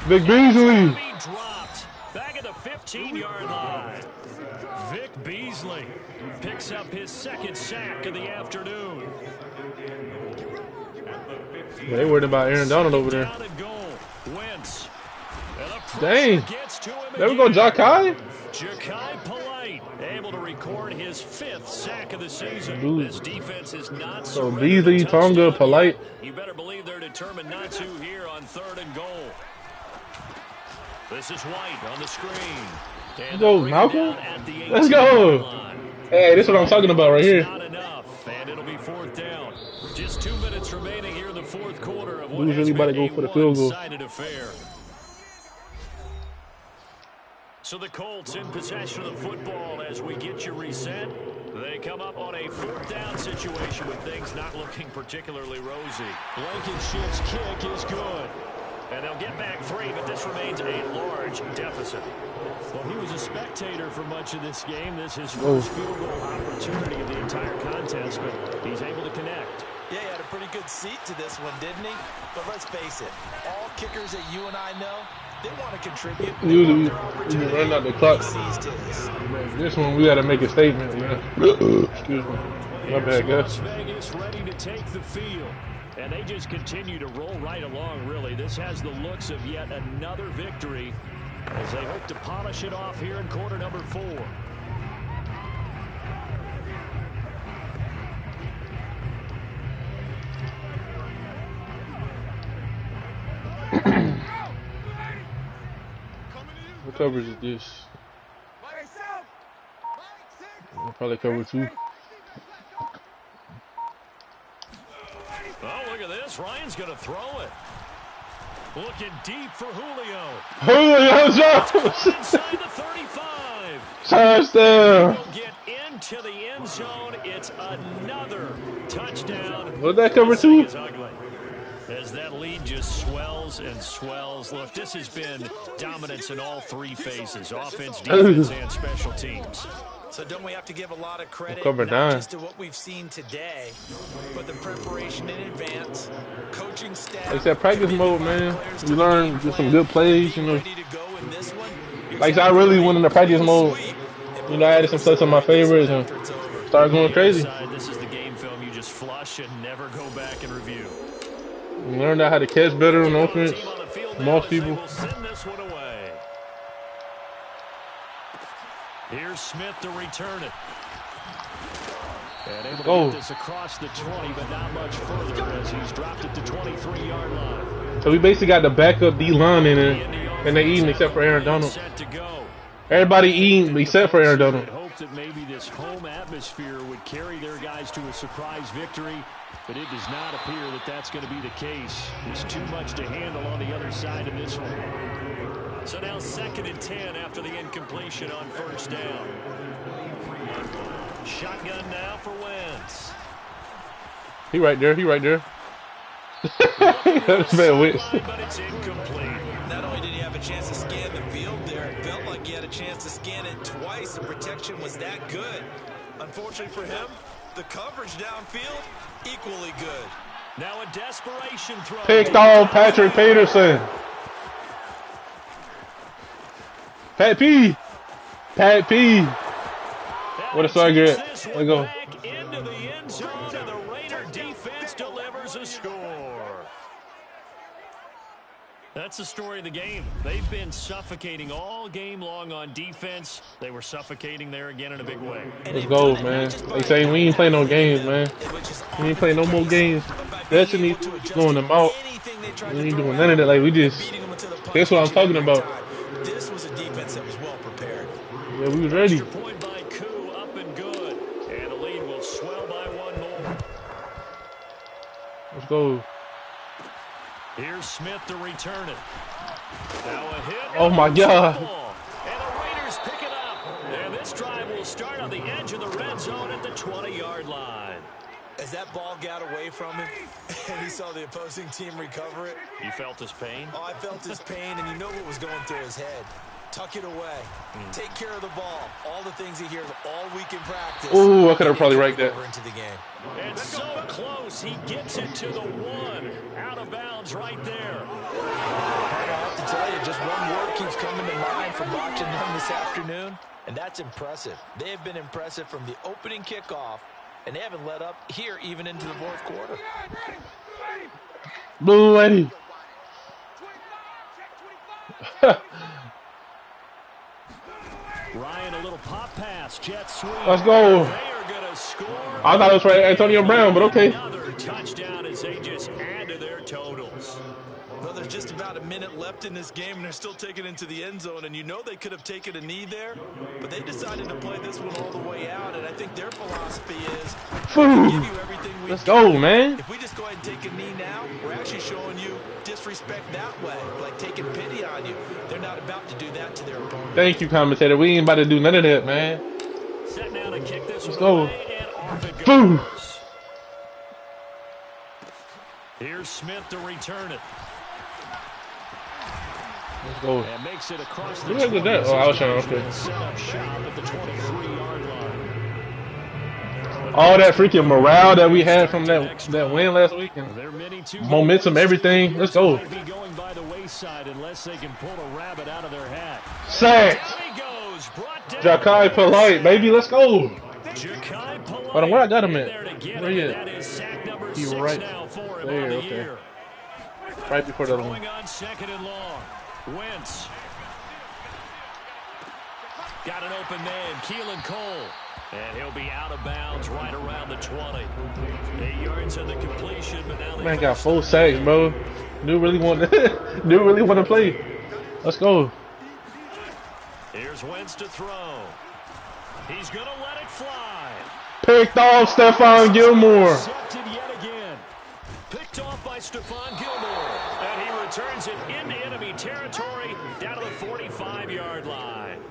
Vic Beasley. Back at the 15-yard line. Vic Beasley picks up his 2nd sack of the afternoon. Yeah, they worried about Aaron Donald over there. Dang. There we go, Ja'Kai. Ja'Kai Polite able to record his 5th sack of the season. Dude. This defense is not so Beasley, Tonga, Polite. You better believe they're determined not to here on 3rd and goal. This is White on the screen. Let's go, Malcolm. Let's go. Hey, this is what I'm talking about right here. Not enough, and it'll be 4th down. Just 2 minutes remaining here in the 4th quarter of what Who's really about to go for the field goal? Affair. So the Colts in possession of the football as we get you reset. They come up on a 4th down situation with things not looking particularly rosy. Blankenship's kick is good. And they'll get back 3, but this remains a large deficit. Well, he was a spectator for much of this game. This is his first field goal opportunity of the entire contest, but he's able to connect. Yeah, he had a pretty good seat to this one, didn't he? But let's face it, all kickers that you and I know, they want to contribute. You run out the clock. This one, we got to make a statement, man. Excuse me. My bad, guys. Vegas ready to take the field. And they just continue to roll right along, really. This has the looks of yet another victory as they hope to polish it off here in quarter number 4. What coverage is this? I'll probably cover 2. Oh, look at this. Ryan's going to throw it. Looking deep for Julio. Julio Jones! Inside the 35. Touchdown! He'll get into the end zone. It's another touchdown. What that cover 2? As that lead just swells and swells. Look, this has been dominance in all 3 phases. Offense, defense, and special teams. So don't we have to give a lot of credit Cover not 9. just to what we've seen today, but the preparation in advance, coaching staff. Like that practice mode, man. You learn just some good plays, you know. Like I really went into practice mode. You know, I added some stuff to my favorites and started going crazy. This is the game film you just flush and never go back and review. You learned out how to catch better on offense. Most people. Here's Smith to return it. And able to get this across the 20, but not much further as he's dropped it to 23-yard line. So we basically got the backup D-line in it, and they eating except for Aaron Donald. Everybody eating except for Aaron Donald. that maybe this home atmosphere would carry their guys to a surprise victory, but it does not appear that that's going to be the case. There's too much to handle on the other side of this one. So now 2nd and 10 after the incompletion on 1st down. Shotgun now for Wentz. He right there. He right there. That's bad Wentz. But it's incomplete. Not only did he have a chance to scan the field there, it felt like he had a chance to scan it twice. The protection was that good. Unfortunately for him, the coverage downfield, equally good. Now a desperation throw. Picked off Patrick Peterson. Pat P. Pat P. What a swag get. Let's go. Back into the end zone, and the Raider defense delivers a score. That's the story of the game. They've been suffocating all game long on defense. They were suffocating there again in a big way. Let's go, man. They say we ain't play no games, man. We ain't play no more games. Destiny blowing them out. We ain't doing none of that. Like, we just... That's what I'm talking about. This was a defense that was well prepared. Yeah, we was ready. Point by Koo, up and good. And the lead will swell by 1 more. Let's go. Here's Smith to return it. Now a hit. Oh, my God. And the Raiders pick it up. And this drive will start on the edge of the red zone at the 20-yard line. As that ball got away from him, and he saw the opposing team recover it. You felt his pain? Oh, I felt his pain, and you know what was going through his head. Tuck it away. Take care of the ball. All the things he hears all week in practice. Ooh, I could have probably ranked that. Into the game. It's so close. He gets it to the 1. Out of bounds right there. I have to tell you, just one word keeps coming to mind from watching them this afternoon, and that's impressive. They have been impressive from the opening kickoff, and they haven't let up here even into the 4th quarter. Blue lady. Ryan, a little pop pass, jet sweep. Let's go. They are going to score. I thought it was for Antonio Brown, but okay. Another touchdown as they just add to their totals. Well, there's just about a minute left in this game, and they're still taking it into the end zone. And you know they could have taken a knee there, but they decided to play this one all the way out. And I think their philosophy is, give you everything we Let's go, man. If we just go ahead and take a knee now, we're actually showing you disrespect that way, like taking pity on you. They're not about to do that to their opponent. Thank you, commentator. We ain't about to do none of that, man. Set down and kick this Let's one go. away, and off it Boom. goes. Here's Smith to return it. Let's go. And makes it across the Who was 20. that? Oh, I was trying to Set up shop at the 23-yard line. All that freaking morale that we had from that win last week and momentum, everything. Let's go. Be going by the wayside unless they can pull a rabbit out of their hat. Sack. Ja'Kai Polite, baby. Let's go. Hold on, where I got him at? Where he at? He right there, okay. Right before the other one. Going on 2nd and long. Wentz. Got an open man, Keelan Cole. And he'll be out of bounds right around the 20. 8 yards on the completion, but now Man got 4 sacks, bro. Dude really want to play. Let's go. Here's Wentz to throw. He's going to let it fly. Picked off Stephon Gilmore. Intercepted yet again. Picked off by Stephon Gilmore. And he returns it into enemy territory down to the 45-yard line.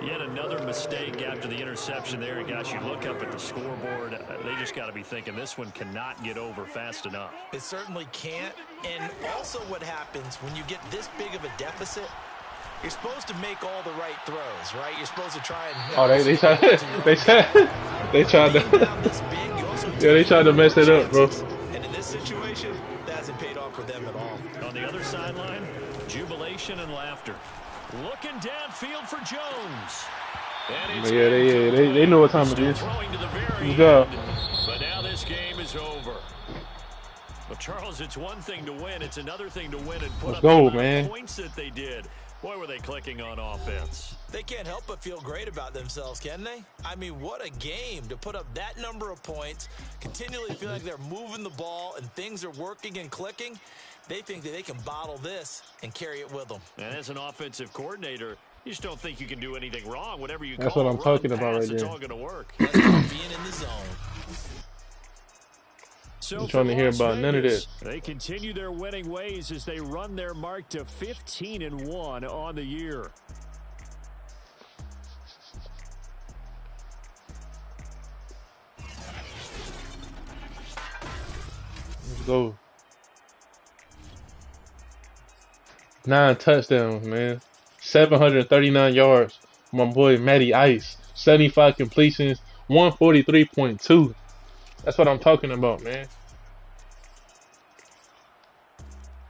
Yet another mistake after the interception there. And gosh, you look up at the scoreboard, they just got to be thinking this one cannot get over fast enough. It certainly can't. And also what happens when you get this big of a deficit, you're supposed to make all the right throws, right? You're supposed to try and... Oh, they tried to... Yeah, they tried to mess it up, bro. And in this situation, that hasn't paid off for them at all. On the other sideline, jubilation and laughter. Looking downfield for Jones. And it's they know what time it is. Throwing to the very Good job. end. But now this game is over. But Charles, it's one thing to win. It's another thing to win and put Let's up go, the man. points that they did. Boy, were they clicking on offense. They can't help but feel great about themselves, can they? I mean, what a game to put up that number of points, continually feel like they're moving the ball and things are working and clicking. They think that they can bottle this and carry it with them. And as an offensive coordinator, You just don't think you can do anything wrong. Whatever you That's call what I'm run, talking about pass, right it's there. all going to work. That's about being in the zone. So I'm trying to hear about none of this. They continue their winning ways as they run their mark to 15-1 on the year. Let's go. 9 touchdowns, man. 739 yards. My boy Matty Ice. 75 completions. 143.2. That's what I'm talking about, man.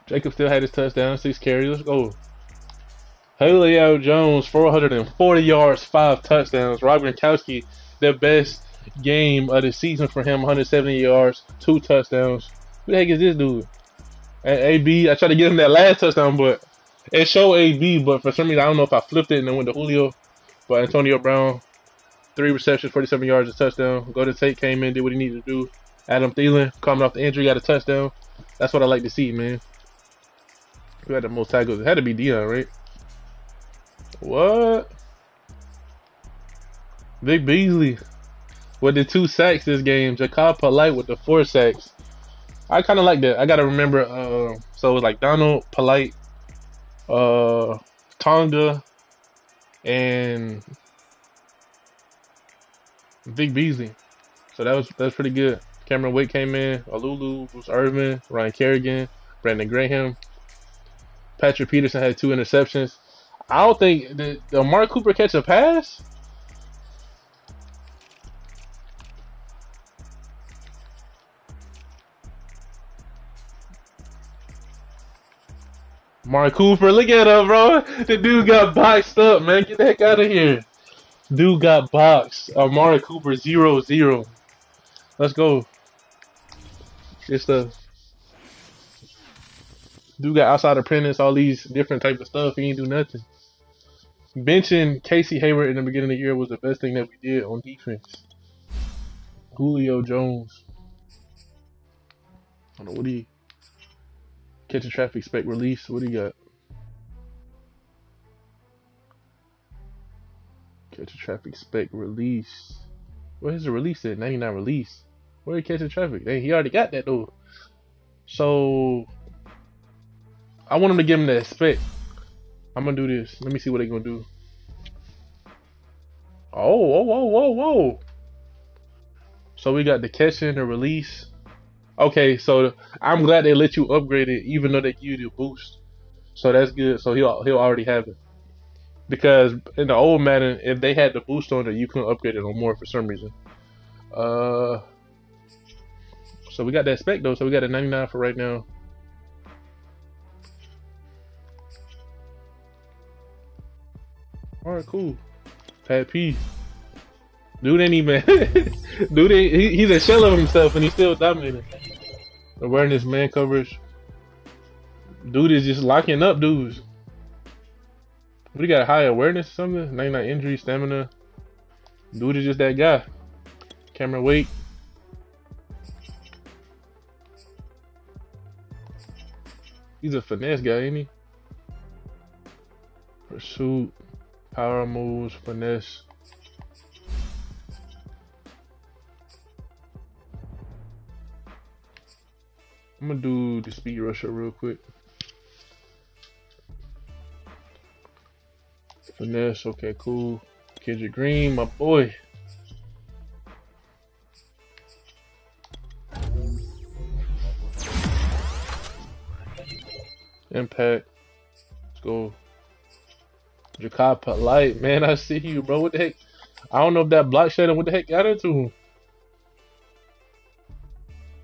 Jacob still had his touchdown. 6 carries. Let's go. Julio Jones, 440 yards, 5 touchdowns. Rob Gronkowski, the best game of the season for him. 170 yards, 2 touchdowns. Who the heck is this dude? AB, I tried to get him that last touchdown, but it showed AB, but for some reason, I don't know if I flipped it and then went to Julio. But Antonio Brown, 3 receptions, 47 yards, a touchdown. Golden Tate came in, did what he needed to do. Adam Thielen, coming off the injury, got a touchdown. That's what I like to see, man. Who had the most tackles? It had to be Dion, right? What? Vic Beasley with the 2 sacks this game. Jacob Polite with the 4 sacks. I kind of like that. I got to remember, so it was like Donald, Polite, Tonga, and Vic Beasley. So that's pretty good. Cameron Wake came in. Alulu, Bruce Irvin, Ryan Kerrigan, Brandon Graham. Patrick Peterson had 2 interceptions. I don't think did Amari Cooper catch a pass? Amari Cooper, look at him, bro. The dude got boxed up, man. Get the heck out of here. Dude got boxed. Amari Cooper 0-0. Let's go. Good stuff. Dude got outside apprentice, all these different types of stuff. He ain't do nothing. Benching Casey Hayward in the beginning of the year was the best thing that we did on defense. Julio Jones. I don't know, what do you... Catch a traffic spec release. What do you got? Catch a traffic spec release. Where's the release at? 99 release. Where he catching traffic? Hey, he already got that though. So I want him to give him that spec. I'm gonna do this. Let me see what they're gonna do. Oh, whoa. So we got the catch and the release. Okay, so I'm glad they let you upgrade it, even though they give you the boost. So that's good. So he'll already have it. Because in the old Madden, if they had the boost on it, you couldn't upgrade it no more for some reason. So we got that spec though. So we got a 99 for right now. All right, cool. Pat P. Dude ain't even. He's a shell of himself, and he's still dominating. Awareness, man coverage. Dude is just locking up dudes. We got high awareness or something. 99 injury, stamina. Dude is just that guy. Camera weight. He's a finesse guy, ain't he? Pursuit, power moves, finesse. I'm gonna do the speed rusher real quick. Finesse, okay, cool. Kendrick Green, my boy. Impact. Let's go. Jacob Polite, man, I see you, bro. What the heck? I don't know if that block shed what the heck got into him.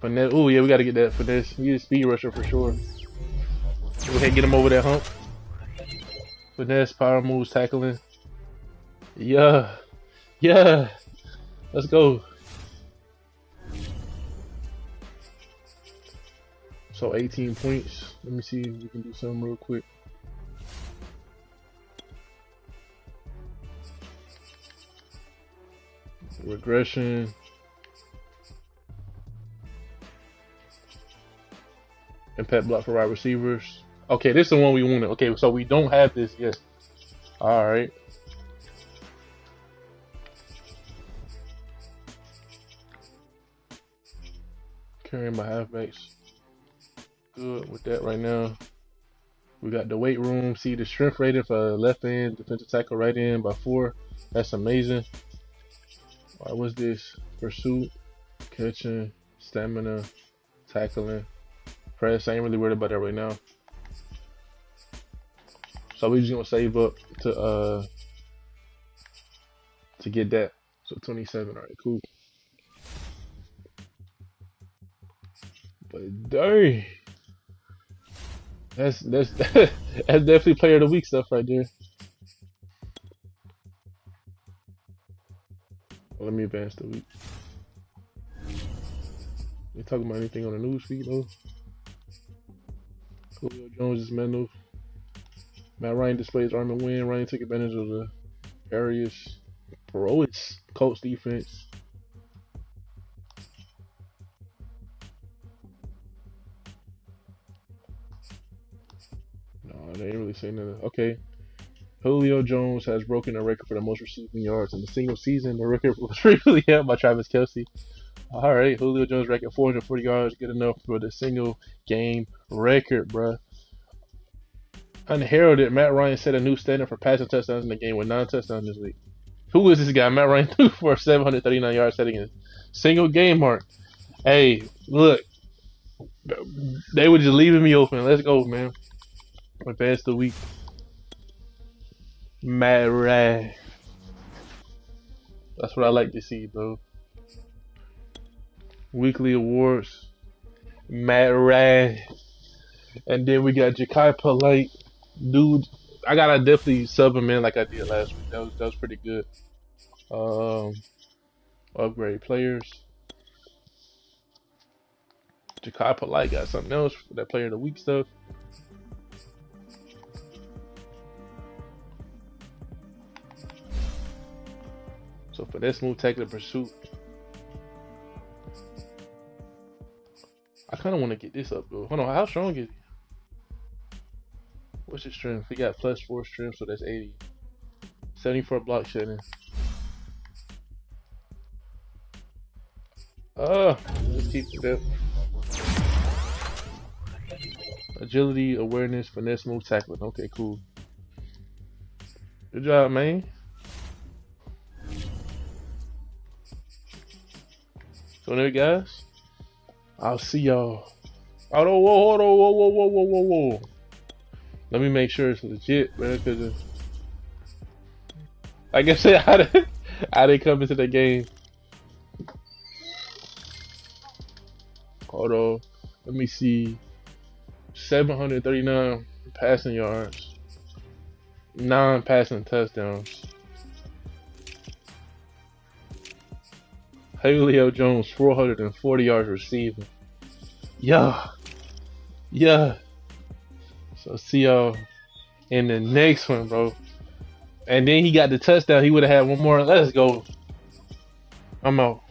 Finesse. Oh yeah, we gotta get that finesse. He is a speed rusher for sure. Go ahead, get him over that hump. Finesse, power moves, tackling. Yeah. Let's go. So 18 points. Let me see if we can do something real quick. Regression. Impact block for wide receivers. Okay, this is the one we wanted. Okay, so we don't have this yet. All right. Carrying my halfbacks. Good with that right now. We got the weight room. See the strength rating for left end, defensive tackle right end by 4. That's amazing. All right, what's this? Pursuit, catching, stamina, tackling, press. I ain't really worried about that right now. So we just gonna save up to get that. So 27. All right, cool. But dang, that's that's definitely player of the week stuff right there. Well, let me advance the week. They talking about anything on the news feed though? Julio Jones is mental. Matt Ryan displays arm and win. Ryan took advantage of the various heroics Colts defense. No, they ain't really saying nothing. Okay. Julio Jones has broken a record for the most receiving yards in a single season. The record was previously held by Travis Kelce. All right, Julio Jones record 440 yards, good enough for the single game record, bruh. Unheralded, Matt Ryan set a new standard for passing touchdowns in the game with 9 touchdowns this week. Who is this guy? Matt Ryan threw for 739 yards, setting a single game mark. Hey, look, they were just leaving me open. Let's go, man. Advance the week. Matt Ryan. That's what I like to see, bro. Weekly awards. Matt Ryan. And then we got Ja'Kai Polite. Dude, I gotta definitely sub him in like I did last week. That was pretty good. Upgrade players. Ja'Kai Polite got something else for that player of the week stuff. So for this move, tackle pursuit. I kind of want to get this up though. Hold on, how strong is he? What's his strength? He got +4 strength, so that's 80. 74 block shedding. Let's keep it up. Agility, awareness, finesse, move, tackling. Okay, cool. Good job, man. So there, guys. I'll see y'all. Hold on, whoa. Let me make sure it's legit, man, because like I said, I didn't come into the game. Hold on. Let me see. 739 passing yards. 9 passing touchdowns. Julio Jones, 440 yards receiving. Yeah. So see y'all in the next one, bro. And then he got the touchdown. He would have had one more. Let's go. I'm out.